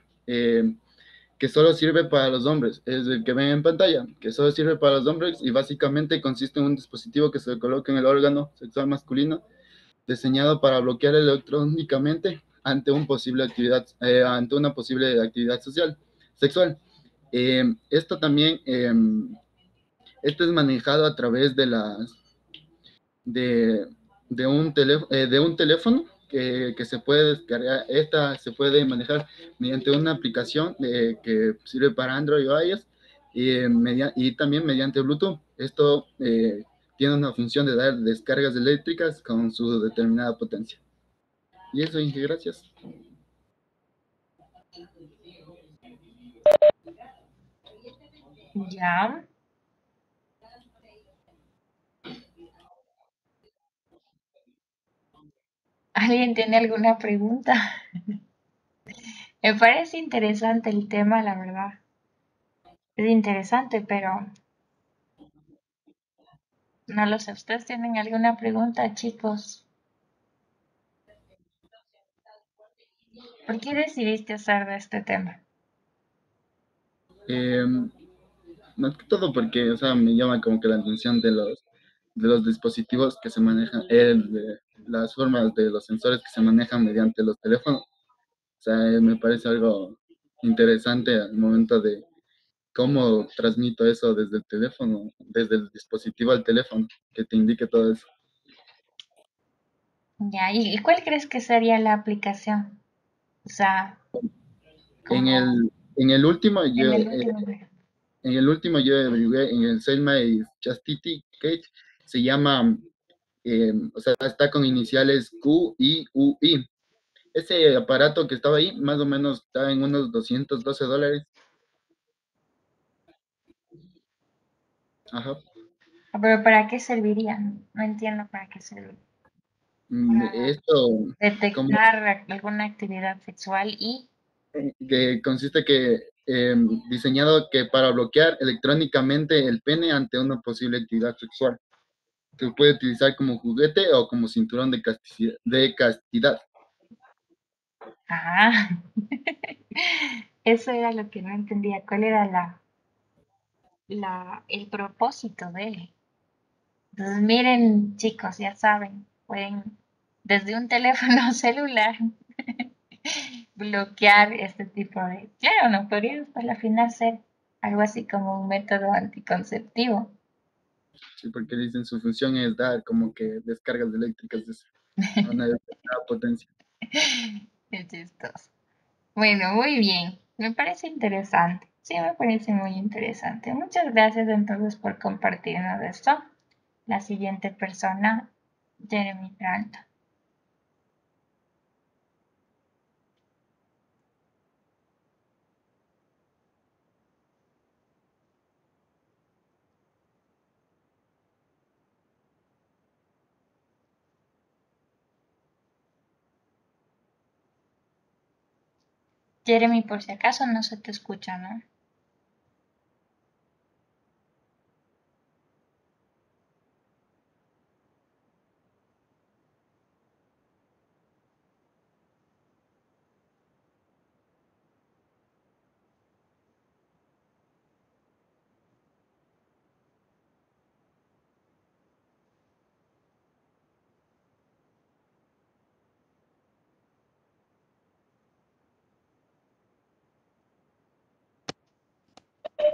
para los hombres, es el que ven en pantalla, que solo sirve para los hombres y básicamente consiste en un dispositivo que se coloca en el órgano sexual masculino, diseñado para bloquear electrónicamente ante una posible actividad sexual. Esto también, esto es manejado a través de un teléfono que se puede descargar. Esta se puede manejar mediante una aplicación que sirve para Android o iOS y también mediante Bluetooth. Esto tiene una función de dar descargas eléctricas con su determinada potencia. Y eso, Inge, gracias. Ya. ¿Alguien tiene alguna pregunta? Me parece interesante el tema, la verdad. Es interesante, pero no lo sé. ¿Ustedes tienen alguna pregunta, chicos? ¿Por qué decidiste hacer de este tema? Más que todo porque, o sea, me llama como que la atención de los dispositivos que se manejan, de las formas de los sensores que se manejan mediante los teléfonos. O sea, me parece algo interesante al momento de cómo transmito eso desde el teléfono, desde el dispositivo al teléfono, que te indique todo eso. Ya, ¿y cuál crees que sería la aplicación? O sea, En el último, en el último. yo averigué en el Selma y Chastity Gate, se llama o sea, está con iniciales Q, I, U, I. Ese aparato que estaba ahí, más o menos está en unos $212. Ajá. Pero ¿para qué serviría? No entiendo para qué serviría. Esto, como Detectar alguna actividad sexual y... que consiste que diseñado que para bloquear electrónicamente el pene ante una posible actividad sexual. Se puede utilizar como juguete o como cinturón de castidad. Ah, eso era lo que no entendía. ¿Cuál era el propósito de él? Entonces, miren, chicos, ya saben, pueden desde un teléfono celular bloquear este tipo de... Claro, no podría hasta la final ser algo así como un método anticonceptivo. Sí, porque dicen su función es dar como que descargas eléctricas a una determinada potencia. Es chistoso. Bueno, muy bien. Me parece interesante. Sí, me parece muy interesante. Muchas gracias entonces por compartirnos esto. La siguiente persona, Jeremy Grant. Jeremy, por si acaso no se te escucha, ¿no?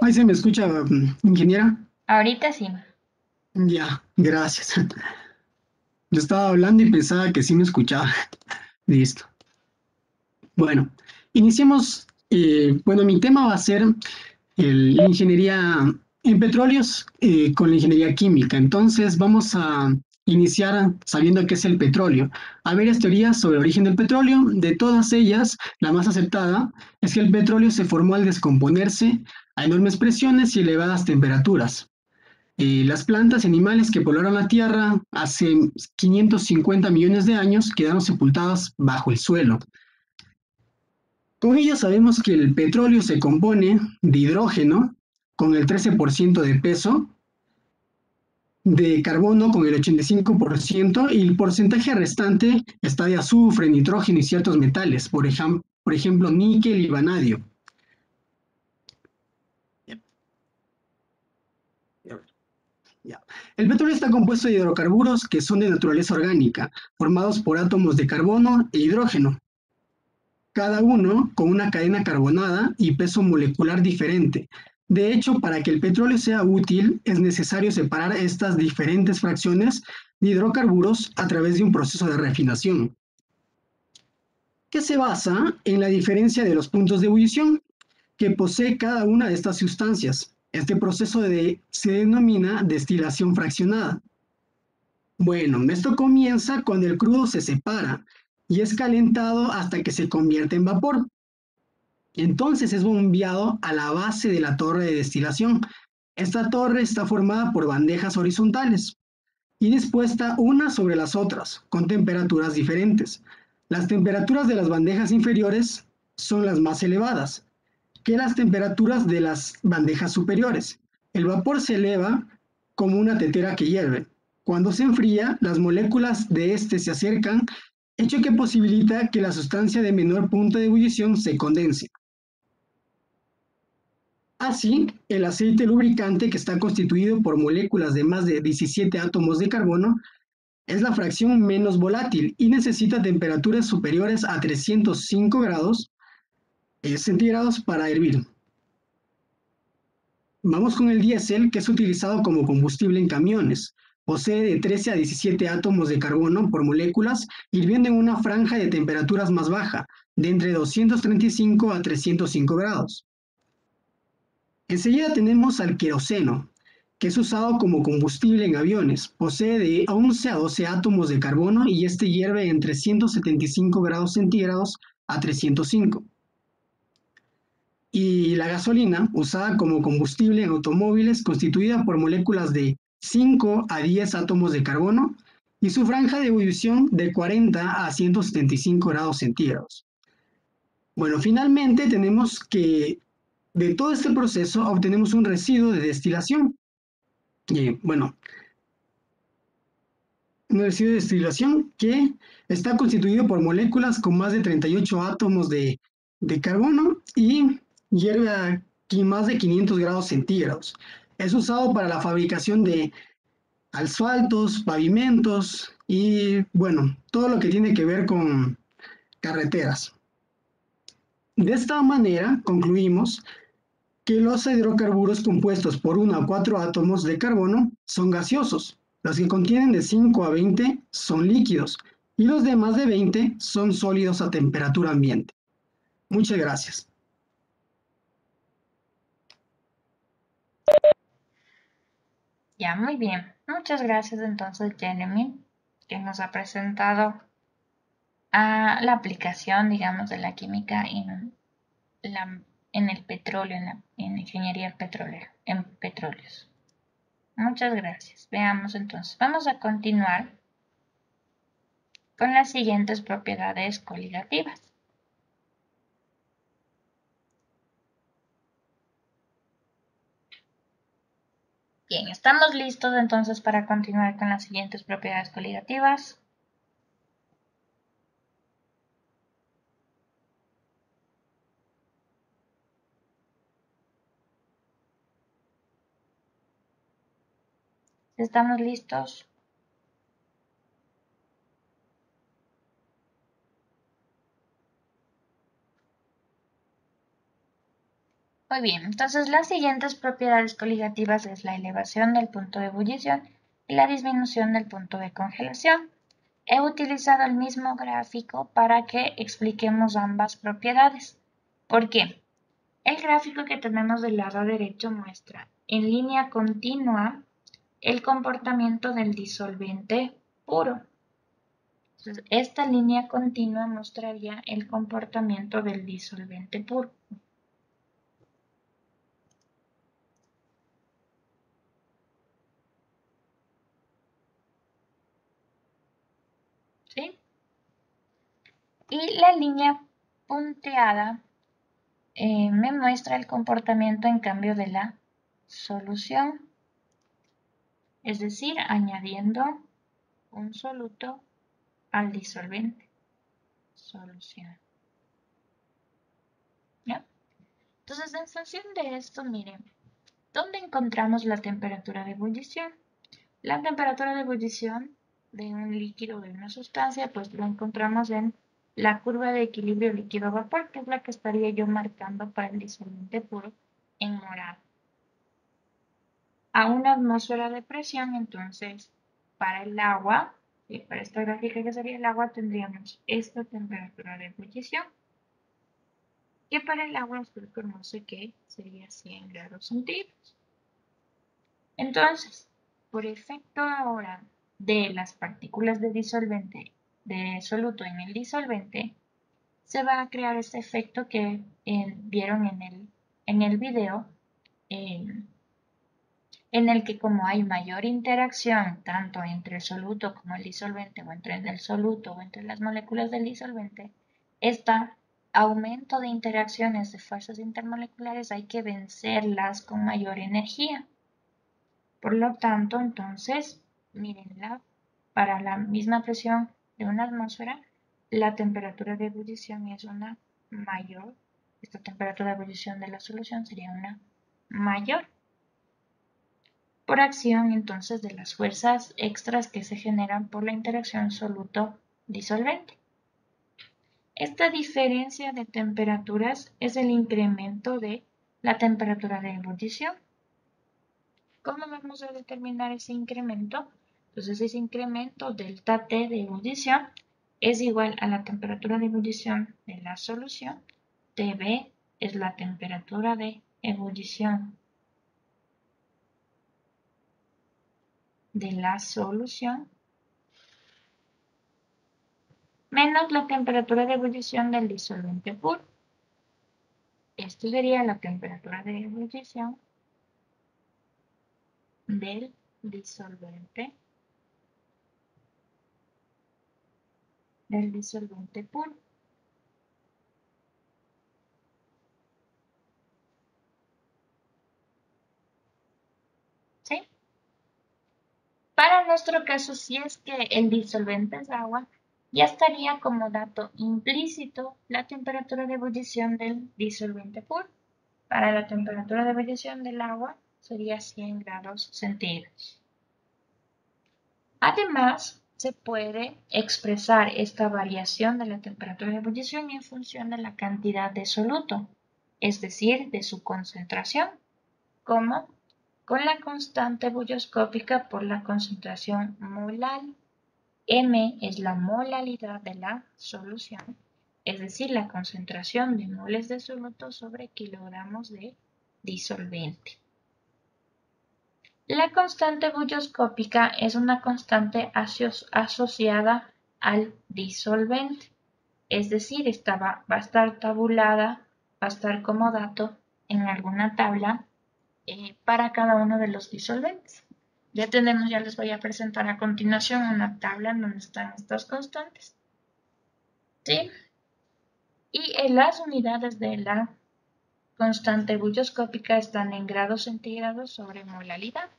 Ahí se me escucha, ingeniera. Ahorita sí. Ya, gracias. Yo estaba hablando y pensaba que sí me escuchaba. Listo. Bueno, iniciemos. Bueno, mi tema va a ser la ingeniería en petróleos con la ingeniería química. Entonces, vamos a iniciar sabiendo qué es el petróleo. Hay varias teorías sobre el origen del petróleo. De todas ellas, la más aceptada es que el petróleo se formó al descomponerse a enormes presiones y elevadas temperaturas. Las plantas y animales que poblaron la Tierra hace 550 millones de años quedaron sepultadas bajo el suelo. Con ello sabemos que el petróleo se compone de hidrógeno con el 13% de peso, de carbono con el 85% y el porcentaje restante está de azufre, nitrógeno y ciertos metales, por ejemplo níquel y vanadio. El petróleo está compuesto de hidrocarburos que son de naturaleza orgánica, formados por átomos de carbono e hidrógeno, cada uno con una cadena carbonada y peso molecular diferente. De hecho, para que el petróleo sea útil, es necesario separar estas diferentes fracciones de hidrocarburos a través de un proceso de refinación, que se basa en la diferencia de los puntos de ebullición que posee cada una de estas sustancias. Este proceso se denomina destilación fraccionada. Bueno, esto comienza cuando el crudo se separa y es calentado hasta que se convierte en vapor. Entonces es bombeado a la base de la torre de destilación. Esta torre está formada por bandejas horizontales y dispuesta unas sobre las otras, con temperaturas diferentes. Las temperaturas de las bandejas inferiores son las más elevadas que las temperaturas de las bandejas superiores. El vapor se eleva como una tetera que hierve. Cuando se enfría, las moléculas de este se acercan, hecho que posibilita que la sustancia de menor punto de ebullición se condense. Así, el aceite lubricante, que está constituido por moléculas de más de 17 átomos de carbono, es la fracción menos volátil y necesita temperaturas superiores a 305 grados centígrados para hervir. Vamos con el diésel, que es utilizado como combustible en camiones. Posee de 13 a 17 átomos de carbono por moléculas, hirviendo en una franja de temperaturas más baja, de entre 235 a 305 grados. Enseguida tenemos al queroseno, que es usado como combustible en aviones. Posee de 11 a 12 átomos de carbono y este hierve entre 175 grados centígrados a 305. Y la gasolina, usada como combustible en automóviles, constituida por moléculas de 5 a 10 átomos de carbono y su franja de ebullición de 40 a 175 grados centígrados. Bueno, finalmente tenemos que de todo este proceso obtenemos un residuo de destilación. Bueno, un residuo de destilación que está constituido por moléculas con más de 38 átomos de carbono y hierve aquí más de 500 grados centígrados. Es usado para la fabricación de asfaltos, pavimentos y, bueno, todo lo que tiene que ver con carreteras. De esta manera concluimos que los hidrocarburos compuestos por 1 a 4 átomos de carbono son gaseosos. Los que contienen de 5 a 20 son líquidos y los de más de 20 son sólidos a temperatura ambiente. Muchas gracias. Ya, muy bien. Muchas gracias entonces, Jeremy, que nos ha presentado la aplicación, digamos, de la química en el petróleo, en ingeniería petrolera, en petróleos. Muchas gracias. Veamos entonces. Vamos a continuar con las siguientes propiedades coligativas. Bien, estamos listos entonces para continuar con las siguientes propiedades coligativas. ¿Estamos listos? Muy bien, entonces las siguientes propiedades coligativas es la elevación del punto de ebullición y la disminución del punto de congelación. He utilizado el mismo gráfico para que expliquemos ambas propiedades. ¿Por qué? El gráfico que tenemos del lado derecho muestra en línea continua el comportamiento del disolvente puro. Entonces, esta línea continua mostraría el comportamiento del disolvente puro. ¿Sí? Y la línea punteada me muestra el comportamiento en cambio de la solución. Es decir, añadiendo un soluto al disolvente. Solución. ¿Ya? Entonces, en función de esto, miren, ¿dónde encontramos la temperatura de ebullición? La temperatura de ebullición de un líquido o de una sustancia, pues lo encontramos en la curva de equilibrio líquido-vapor, que es la que estaría yo marcando para el disolvente puro en morado. A una atmósfera de presión, entonces, para el agua, para esta gráfica que sería el agua, tendríamos esta temperatura de ebullición, que para el agua usted conoce que sería 100 grados centígrados. Entonces, por efecto ahora de las partículas de disolvente, de soluto en el disolvente, se va a crear este efecto que vieron en el video, en el que como hay mayor interacción tanto entre el soluto como el disolvente o entre el soluto o entre las moléculas del disolvente, este aumento de interacciones de fuerzas intermoleculares hay que vencerlas con mayor energía. Por lo tanto, entonces, mírenla, para la misma presión de una atmósfera, la temperatura de ebullición es una mayor. Esta temperatura de ebullición de la solución sería una mayor. Por acción, entonces, de las fuerzas extras que se generan por la interacción soluto-disolvente. Esta diferencia de temperaturas es el incremento de la temperatura de ebullición. ¿Cómo vamos a determinar ese incremento? Entonces ese incremento delta T de ebullición es igual a la temperatura de ebullición de la solución. Tb es la temperatura de ebullición. de la solución menos la temperatura de ebullición del disolvente puro. Esto sería la temperatura de ebullición del disolvente puro. ¿Sí? Para nuestro caso, si es que el disolvente es agua, ya estaría como dato implícito la temperatura de ebullición del disolvente puro. Para la temperatura de ebullición del agua sería 100 grados centígrados. Además, se puede expresar esta variación de la temperatura de ebullición en función de la cantidad de soluto, es decir, de su concentración, como con la constante bulloscópica por la concentración molal. M es la molalidad de la solución, es decir, la concentración de moles de soluto sobre kilogramos de disolvente. La constante bulloscópica es una constante asociada al disolvente, es decir, va a estar tabulada, va a estar como dato en alguna tabla para cada uno de los disolventes. Ya les voy a presentar a continuación una tabla en donde están estas constantes. ¿Sí? Y las unidades de la constante bulloscópica están en grados centígrados sobre molalidad.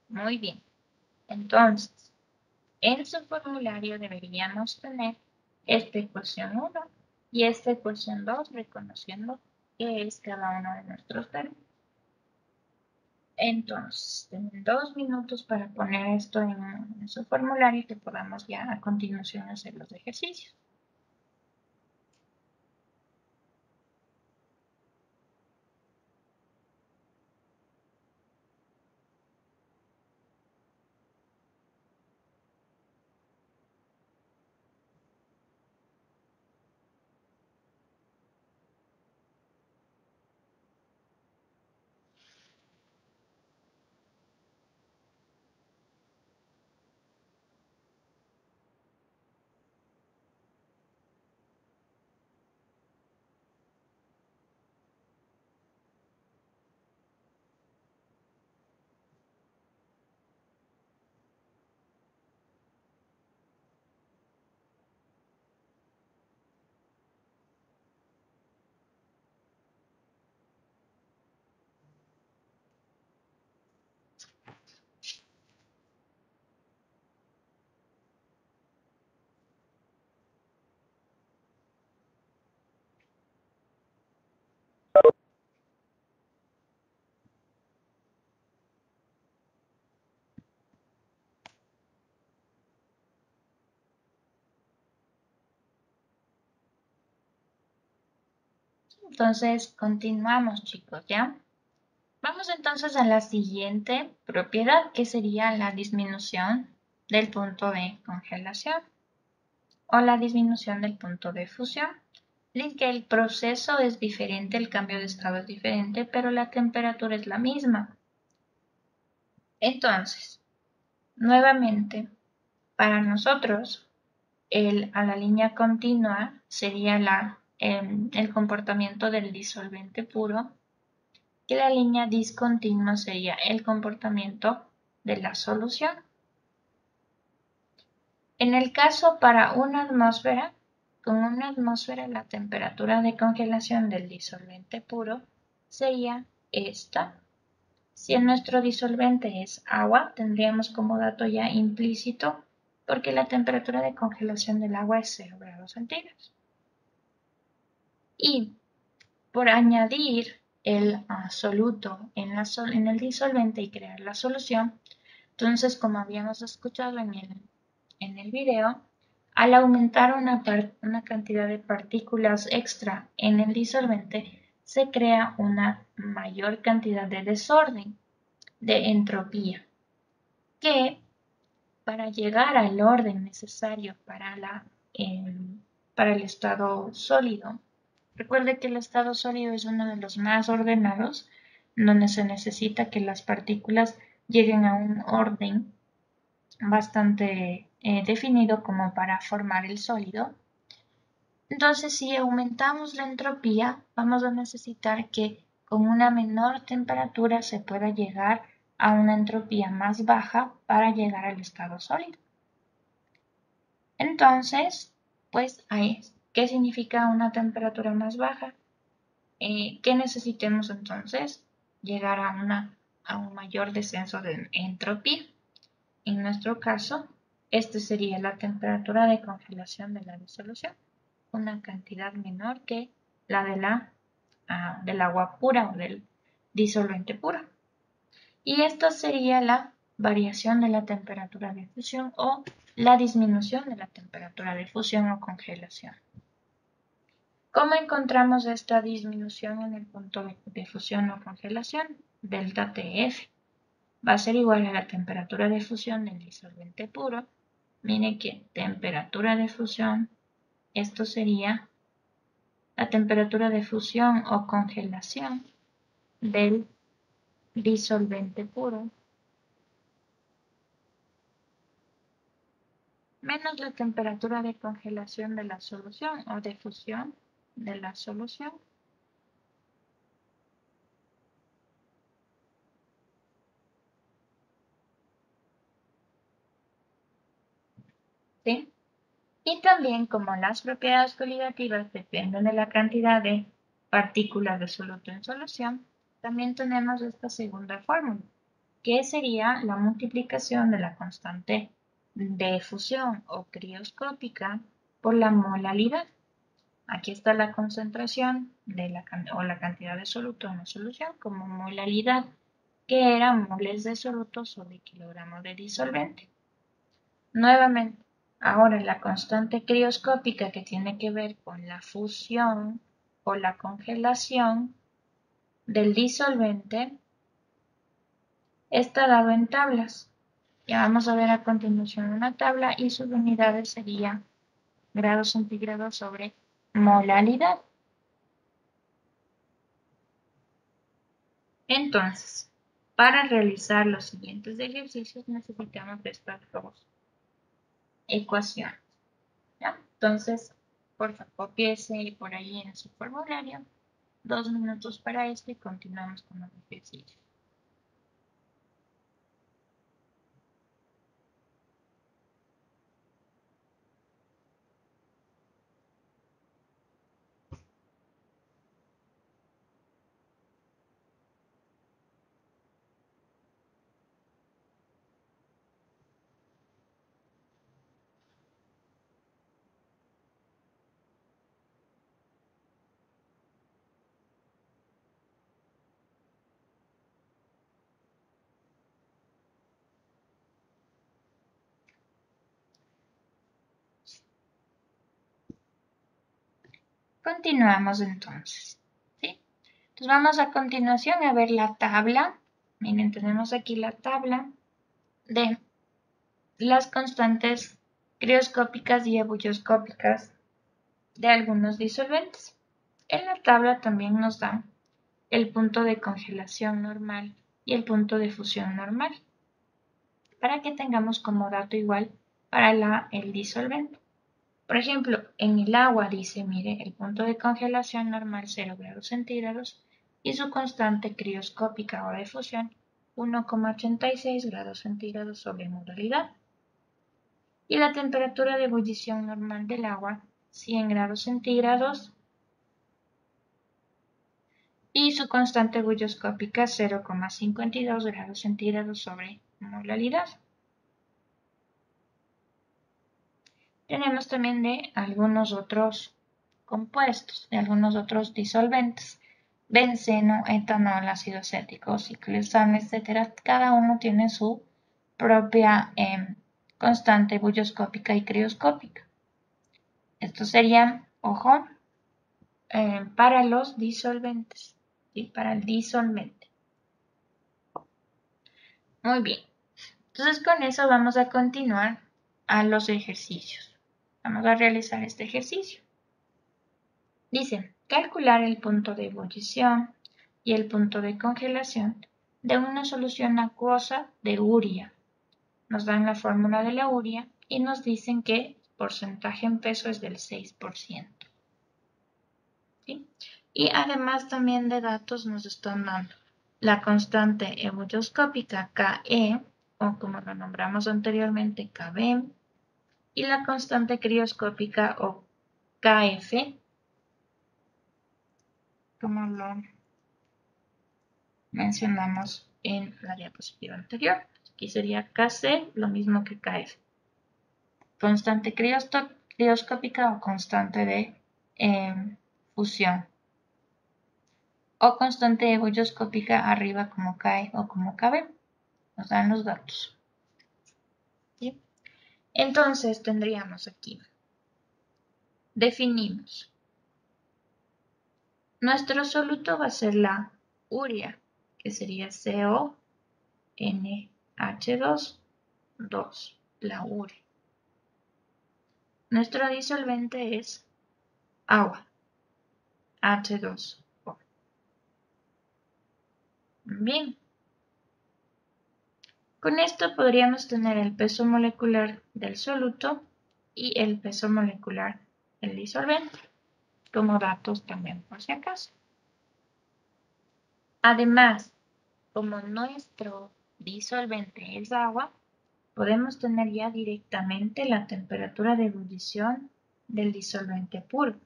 Muy bien. Entonces, en su formulario deberíamos tener esta ecuación 1 y esta ecuación 2, reconociendo qué es cada uno de nuestros términos. Entonces, tienen 2 minutos para poner esto en su formulario y que podamos ya a continuación hacer los ejercicios. Entonces, continuamos, chicos, ¿ya? Vamos entonces a la siguiente propiedad, que sería la disminución del punto de congelación o la disminución del punto de fusión. En que el proceso es diferente, el cambio de estado es diferente, pero la temperatura es la misma. Entonces, nuevamente, para nosotros, a la línea continua sería el comportamiento del disolvente puro, y la línea discontinua sería el comportamiento de la solución. En el caso para una atmósfera, con una atmósfera la temperatura de congelación del disolvente puro sería esta. Si nuestro disolvente es agua, tendríamos como dato ya implícito, porque la temperatura de congelación del agua es 0 grados centígrados. Y por añadir el soluto en el disolvente y crear la solución, entonces, como habíamos escuchado en el video, al aumentar una cantidad de partículas extra en el disolvente, se crea una mayor cantidad de desorden, de entropía, que para llegar al orden necesario para el estado sólido, recuerde que el estado sólido es uno de los más ordenados, donde se necesita que las partículas lleguen a un orden bastante definido como para formar el sólido. Entonces, si aumentamos la entropía, vamos a necesitar que con una menor temperatura se pueda llegar a una entropía más baja para llegar al estado sólido. Entonces, pues, ¿qué significa una temperatura más baja? Que necesitemos entonces llegar a un mayor descenso de entropía. En nuestro caso, esta sería la temperatura de congelación de la disolución, una cantidad menor que la del agua pura o del disolvente puro. Y esta sería la variación de la temperatura de fusión o la disminución de la temperatura de fusión o congelación. ¿Cómo encontramos esta disminución en el punto de fusión o congelación? Delta TF va a ser igual a la temperatura de fusión del disolvente puro. Miren que temperatura de fusión, esto sería la temperatura de fusión o congelación del disolvente puro menos la temperatura de congelación de la solución o de fusión de la solución. ¿Sí? Y también, como las propiedades coligativas dependen de la cantidad de partículas de soluto en solución, también tenemos esta segunda fórmula, que sería la multiplicación de la constante de fusión o crioscópica por la molalidad. Aquí está la concentración o la cantidad de soluto en la solución como molalidad, que era moles de soluto sobre kilogramo de disolvente. Nuevamente, ahora la constante crioscópica que tiene que ver con la fusión o la congelación del disolvente está dado en tablas. Ya vamos a ver a continuación una tabla y sus unidades serían grados centígrados sobre molalidad. Entonces, para realizar los siguientes ejercicios necesitamos estas dos ecuaciones. ¿Ya? Entonces, por favor, copiese por ahí en su formulario 2 minutos para esto y continuamos con los ejercicios. Continuamos entonces. ¿Sí? Entonces vamos a continuación a ver la tabla. Miren, tenemos aquí la tabla de las constantes crioscópicas y ebullioscópicas de algunos disolventes. En la tabla también nos dan el punto de congelación normal y el punto de fusión normal, para que tengamos como dato igual para el disolvente. Por ejemplo, en el agua dice, mire, el punto de congelación normal 0 grados centígrados y su constante crioscópica o de fusión 1,86 grados centígrados sobre modalidad. Y la temperatura de ebullición normal del agua 100 grados centígrados y su constante ebullioscópica 0,52 grados centígrados sobre molalidad. Tenemos también de algunos otros compuestos, de algunos otros disolventes, benceno, etanol, ácido acético, ciclohexano, etc. Cada uno tiene su propia constante ebullioscópica y crioscópica. Estos serían, ojo, para los disolventes, ¿sí? Para el disolvente. Muy bien. Entonces con eso vamos a continuar a los ejercicios. Vamos a realizar este ejercicio. Dice, calcular el punto de ebullición y el punto de congelación de una solución acuosa de urea. Nos dan la fórmula de la urea y nos dicen que el porcentaje en peso es del 6%. ¿Sí? Y además también de datos nos están dando la constante ebullioscópica Ke, o como lo nombramos anteriormente, Kb, y la constante crioscópica o Kf, como lo mencionamos en la diapositiva anterior. Aquí sería Kc, lo mismo que Kf. Constante crioscópica o constante de fusión. O constante ebullioscópica arriba como K o como Kb. Nos dan los datos. ¿Sí? Entonces tendríamos aquí. Definimos. Nuestro soluto va a ser la urea, que sería CONH2, la urea. Nuestro disolvente es agua, H2O. Bien. Con esto podríamos tener el peso molecular del soluto y el peso molecular del disolvente, como datos también por si acaso. Además, como nuestro disolvente es agua, podemos tener ya directamente la temperatura de ebullición del disolvente puro,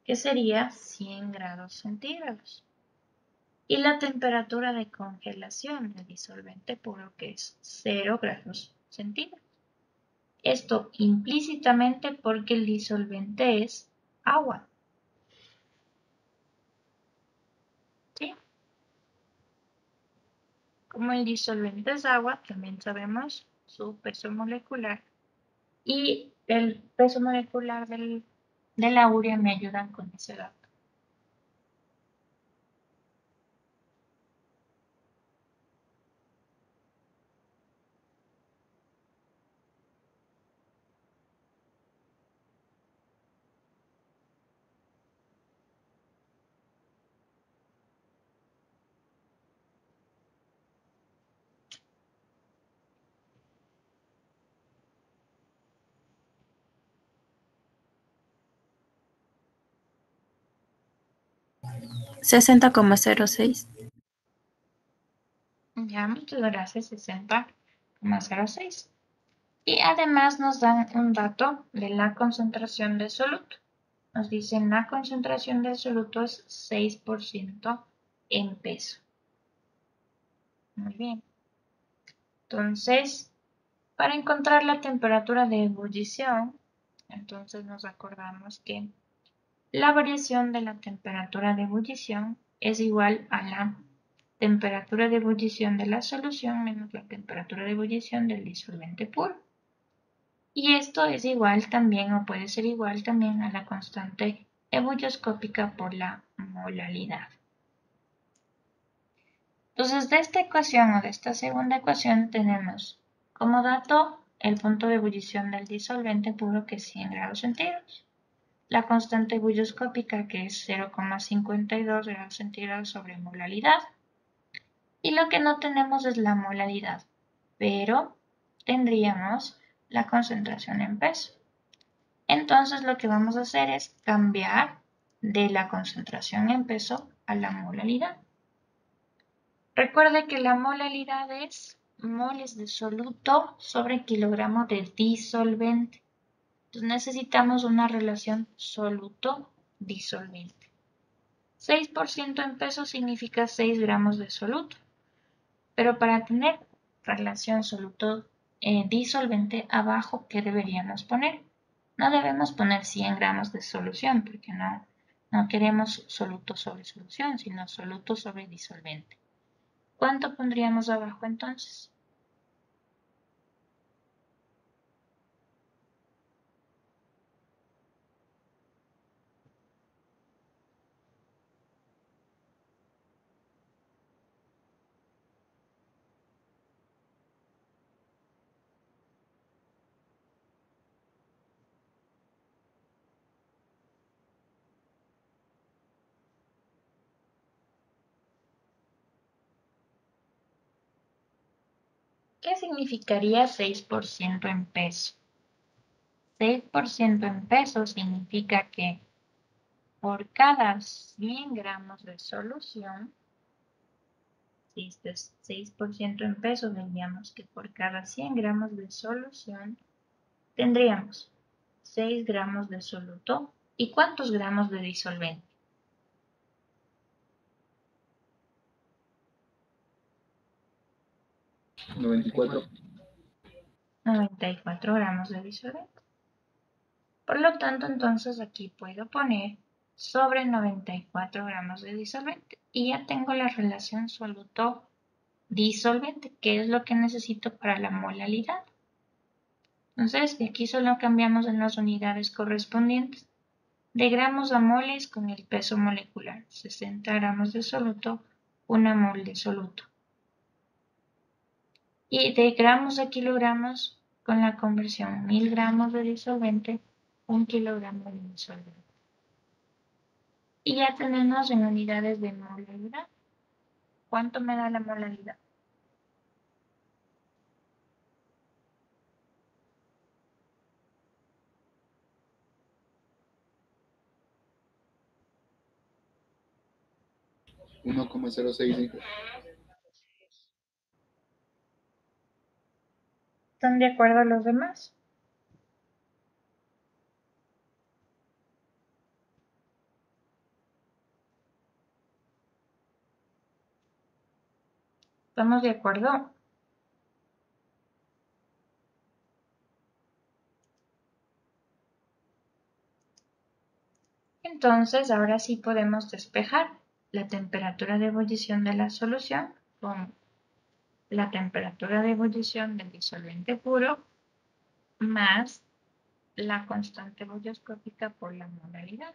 que sería 100 grados centígrados. Y la temperatura de congelación del disolvente puro, que es 0 grados centígrados. Esto implícitamente porque el disolvente es agua. ¿Sí? Como el disolvente es agua, también sabemos su peso molecular. Y el peso molecular de la urea me ayudan con ese dato. $60,06. Ya, muchas gracias, 60,06. Y además nos dan un dato de la concentración de soluto. Nos dicen la concentración del soluto es 6% en peso. Muy bien. Entonces, para encontrar la temperatura de ebullición, entonces nos acordamos que la variación de la temperatura de ebullición es igual a la temperatura de ebullición de la solución menos la temperatura de ebullición del disolvente puro. Y esto es igual también, o puede ser igual también a la constante ebullioscópica por la molalidad. Entonces, de esta ecuación o de esta segunda ecuación tenemos como dato el punto de ebullición del disolvente puro, que es 100 grados centígrados. La constante ebullioscópica, que es 0,52 grados centígrados sobre molalidad. Y lo que no tenemos es la molalidad, pero tendríamos la concentración en peso. Entonces lo que vamos a hacer es cambiar de la concentración en peso a la molalidad. Recuerde que la molalidad es moles de soluto sobre kilogramo de disolvente. Entonces necesitamos una relación soluto-disolvente. 6% en peso significa 6 gramos de soluto. Pero para tener relación soluto-disolvente, abajo, ¿qué deberíamos poner? No debemos poner 100 gramos de solución, porque no queremos soluto sobre solución, sino soluto sobre disolvente. ¿Cuánto pondríamos abajo entonces? ¿Qué significaría 6% en peso? 6% en peso significa que por cada 100 gramos de solución, si este es 6% en peso, diríamos que por cada 100 gramos de solución tendríamos 6 gramos de soluto. ¿Y cuántos gramos de disolvente? ¿94? 94 gramos de disolvente. Por lo tanto, entonces aquí puedo poner sobre 94 gramos de disolvente y ya tengo la relación soluto-disolvente, que es lo que necesito para la molaridad. Entonces, de aquí solo cambiamos en las unidades correspondientes. De gramos a moles con el peso molecular. 60 gramos de soluto, 1 mol de soluto. Y de gramos a kilogramos con la conversión 1000 gramos de disolvente, 1 kilogramo de disolvente. Y ya tenemos en unidades de molaridad. ¿Cuánto me da la molaridad? $1,06. ¿Están de acuerdo los demás? ¿Estamos de acuerdo? Entonces, ahora sí podemos despejar la temperatura de ebullición de la solución con la temperatura de ebullición del disolvente puro más la constante bolloscópica por la molaridad.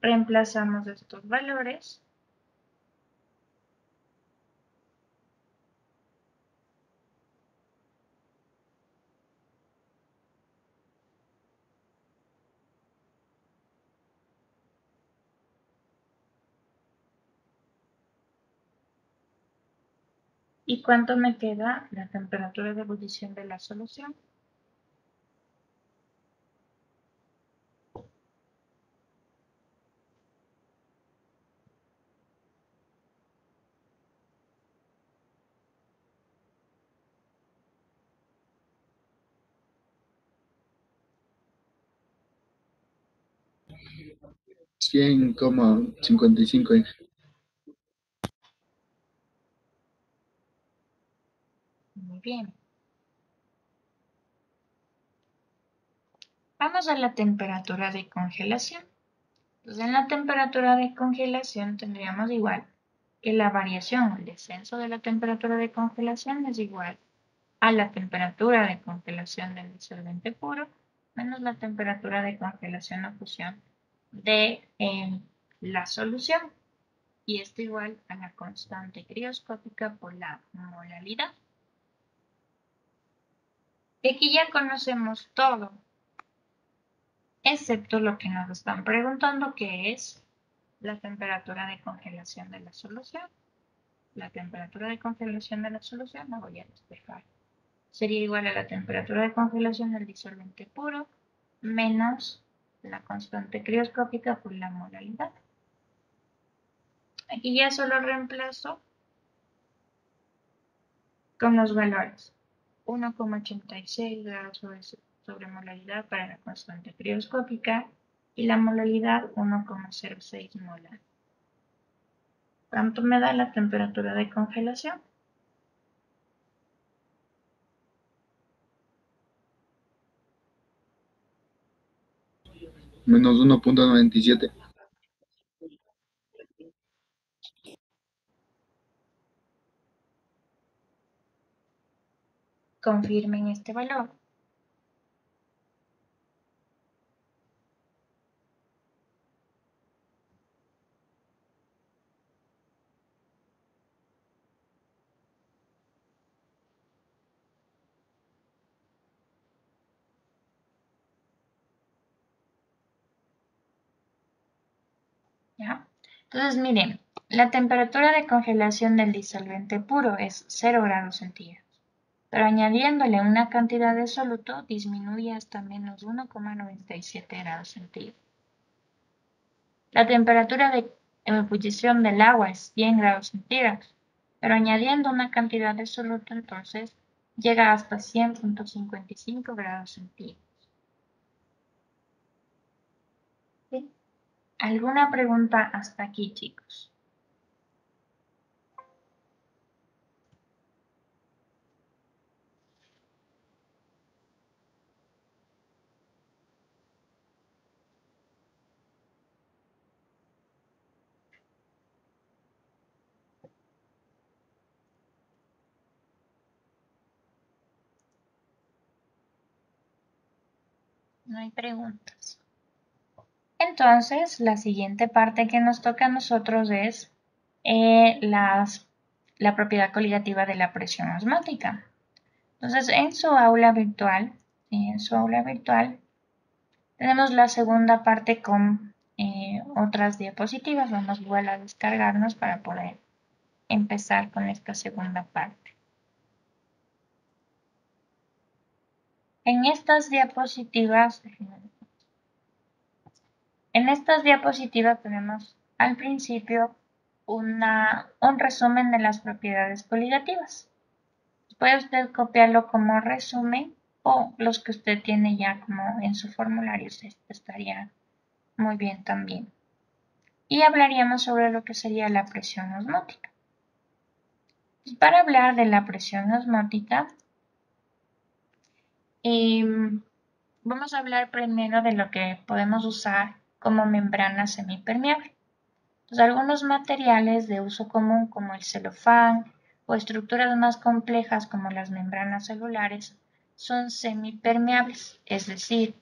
Reemplazamos estos valores. ¿Y cuánto me queda la temperatura de ebullición de la solución? $100,55. Muy bien. Vamos a la temperatura de congelación. Entonces, en la temperatura de congelación tendríamos igual que la variación, el descenso de la temperatura de congelación es igual a la temperatura de congelación del disolvente puro menos la temperatura de congelación o fusión de la solución. Y esto igual a la constante crioscópica por la molaridad. Aquí ya conocemos todo, excepto lo que nos están preguntando, que es la temperatura de congelación de la solución. La temperatura de congelación de la solución la voy a despejar. Sería igual a la temperatura de congelación del disolvente puro menos la constante crioscópica por la molaridad. Aquí ya solo reemplazo con los valores. 1,86 grados sobre molaridad para la constante crioscópica y la molaridad 1,06 molar. ¿Cuánto me da la temperatura de congelación? Menos 1,97. Confirmen este valor. ¿Ya? Entonces, miren, la temperatura de congelación del disolvente puro es 0 grados centígrados. pero añadiéndole una cantidad de soluto disminuye hasta menos 1,97 grados centígrados. La temperatura de ebullición del agua es 100 grados centígrados, pero añadiendo una cantidad de soluto entonces llega hasta 100,55 grados centígrados. ¿Sí? ¿Alguna pregunta hasta aquí, chicos? No hay preguntas. Entonces, la siguiente parte que nos toca a nosotros es la propiedad coligativa de la presión osmótica. Entonces, en su aula virtual, tenemos la segunda parte con otras diapositivas. Vamos igual a descargarnos para poder empezar con esta segunda parte. En estas diapositivas tenemos al principio un resumen de las propiedades coligativas. Puede usted copiarlo como resumen o los que usted tiene ya como en su formulario, estaría muy bien también. Y hablaríamos sobre lo que sería la presión osmótica. Para hablar de la presión osmótica, vamos a hablar primero de lo que podemos usar como membrana semipermeable. Entonces, algunos materiales de uso común como el celofán o estructuras más complejas como las membranas celulares son semipermeables, es decir,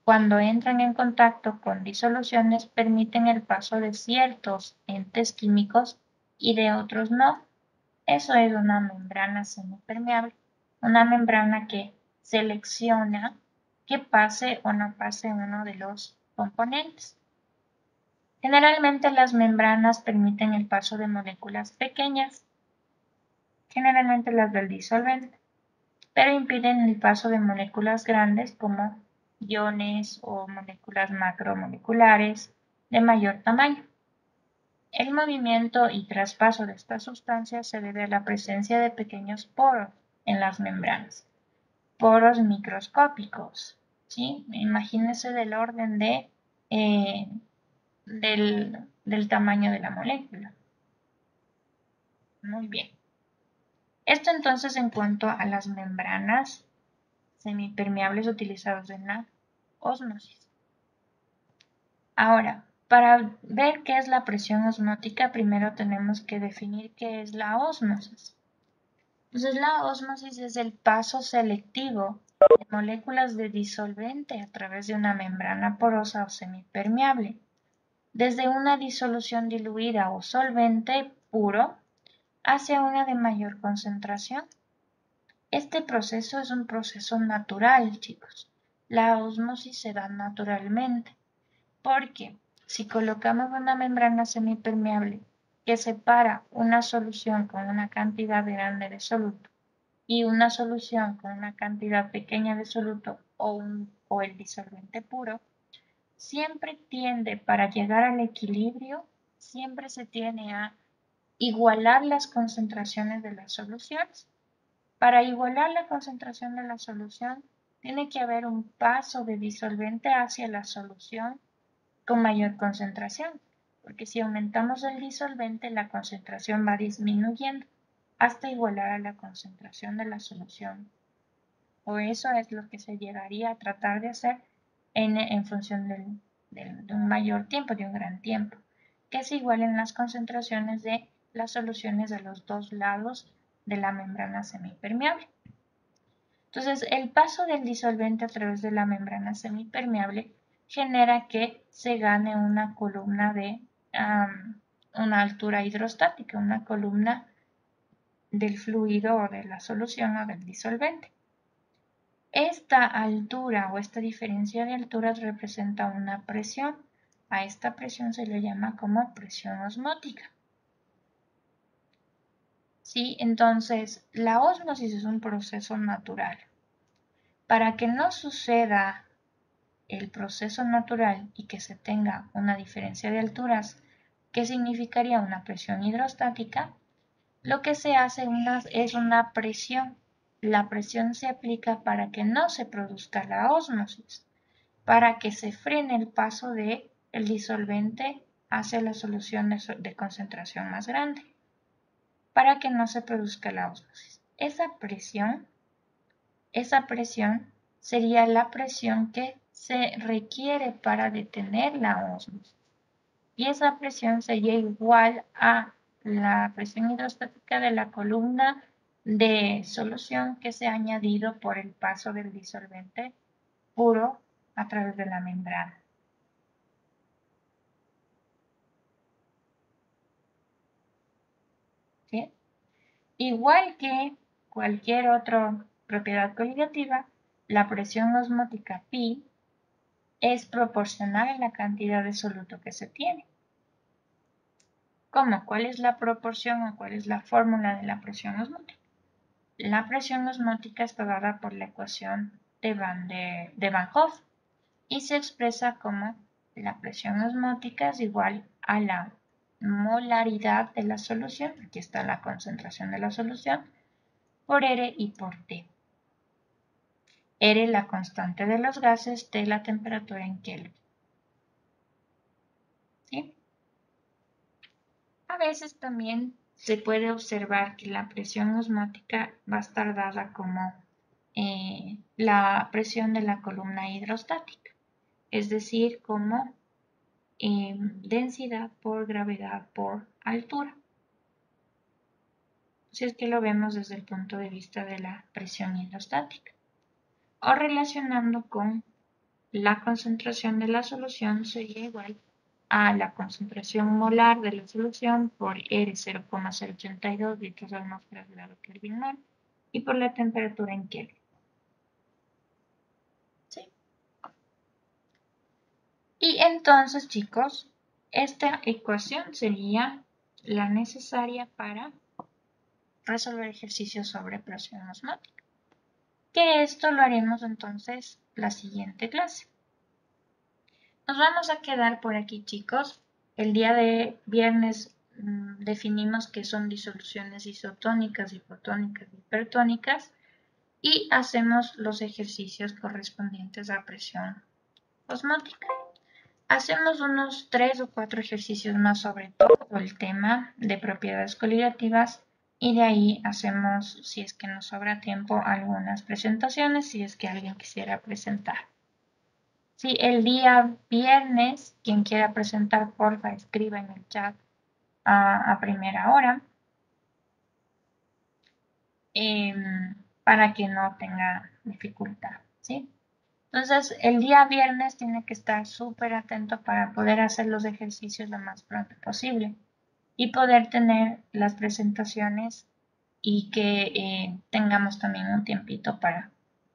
cuando entran en contacto con disoluciones permiten el paso de ciertos entes químicos y de otros no. Eso es una membrana semipermeable, una membrana que selecciona que pase o no pase uno de los componentes. Generalmente las membranas permiten el paso de moléculas pequeñas, generalmente las del disolvente, pero impiden el paso de moléculas grandes como iones o moléculas macromoleculares de mayor tamaño. El movimiento y traspaso de estas sustancias se debe a la presencia de pequeños poros en las membranas, poros microscópicos, ¿sí? Imagínense del orden del tamaño de la molécula. Muy bien. Esto entonces en cuanto a las membranas semipermeables utilizadas en la ósmosis. Ahora, para ver qué es la presión osmótica, primero tenemos que definir qué es la ósmosis. Entonces, la ósmosis es el paso selectivo de moléculas de disolvente a través de una membrana porosa o semipermeable, desde una disolución diluida o solvente puro hacia una de mayor concentración. Este proceso es un proceso natural, chicos. La ósmosis se da naturalmente, porque si colocamos una membrana semipermeable que separa una solución con una cantidad grande de soluto y una solución con una cantidad pequeña de soluto o el disolvente puro, siempre tiende, para llegar al equilibrio, siempre se tiende a igualar las concentraciones de las soluciones. Para igualar la concentración de la solución, tiene que haber un paso de disolvente hacia la solución con mayor concentración, porque si aumentamos el disolvente, la concentración va disminuyendo hasta igualar a la concentración de la solución. O eso es lo que se llegaría a tratar de hacer en función de un mayor tiempo, de un gran tiempo, que se igualen las concentraciones de las soluciones de los dos lados de la membrana semipermeable. Entonces, el paso del disolvente a través de la membrana semipermeable genera que se gane una columna de una altura hidrostática, una columna del fluido o de la solución o del disolvente. Esta altura o esta diferencia de alturas representa una presión. A esta presión se le llama como presión osmótica. ¿sí? Entonces, la ósmosis es un proceso natural. Para que no suceda el proceso natural y que se tenga una diferencia de alturas, que significaría una presión hidrostática, lo que se hace es una presión. La presión se aplica para que no se produzca la ósmosis, para que se frene el paso del disolvente hacia la solución de concentración más grande, para que no se produzca la ósmosis. Esa presión sería la presión que se requiere para detener la ósmosis. Y esa presión sería igual a la presión hidrostática de la columna de solución que se ha añadido por el paso del disolvente puro a través de la membrana. ¿Sí? Igual que cualquier otra propiedad coligativa, la presión osmótica pi es proporcional a la cantidad de soluto que se tiene. ¿Cómo? ¿Cuál es la proporción o cuál es la fórmula de la presión osmótica? La presión osmótica está dada por la ecuación de Van Hoff y se expresa como la presión osmótica es igual a la molaridad de la solución, aquí está la concentración de la solución, por R y por T. R la constante de los gases, T la temperatura en Kelvin. ¿Sí? A veces también se puede observar que la presión osmótica va a estar dada como la presión de la columna hidrostática, es decir, como densidad por gravedad por altura. Si es que lo vemos desde el punto de vista de la presión hidrostática. O relacionando con la concentración de la solución sería igual a la concentración molar de la solución por R 0,082 litros de atmósfera de grado Kelvin mol y por la temperatura en Kelvin. ¿Sí? Y entonces, chicos, esta ecuación sería la necesaria para resolver ejercicios sobre presión osmótica. Que esto lo haremos entonces la siguiente clase. Nos vamos a quedar por aquí, chicos. El día de viernes definimos qué son disoluciones isotónicas, hipotónicas y hipertónicas y hacemos los ejercicios correspondientes a presión osmótica. Hacemos unos 3 o 4 ejercicios más sobre todo el tema de propiedades coligativas y de ahí hacemos, si es que nos sobra tiempo, algunas presentaciones, si es que alguien quisiera presentar. Si el día viernes, quien quiera presentar, porfa, escriba en el chat a primera hora para que no tenga dificultad, ¿sí? Entonces, el día viernes tiene que estar súper atento para poder hacer los ejercicios lo más pronto posible y poder tener las presentaciones y que tengamos también un tiempito para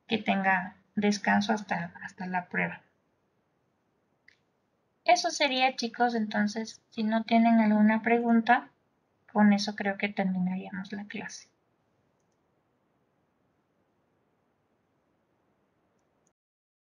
que tenga descanso hasta la prueba. Eso sería, chicos, entonces, si no tienen alguna pregunta, con eso creo que terminaríamos la clase.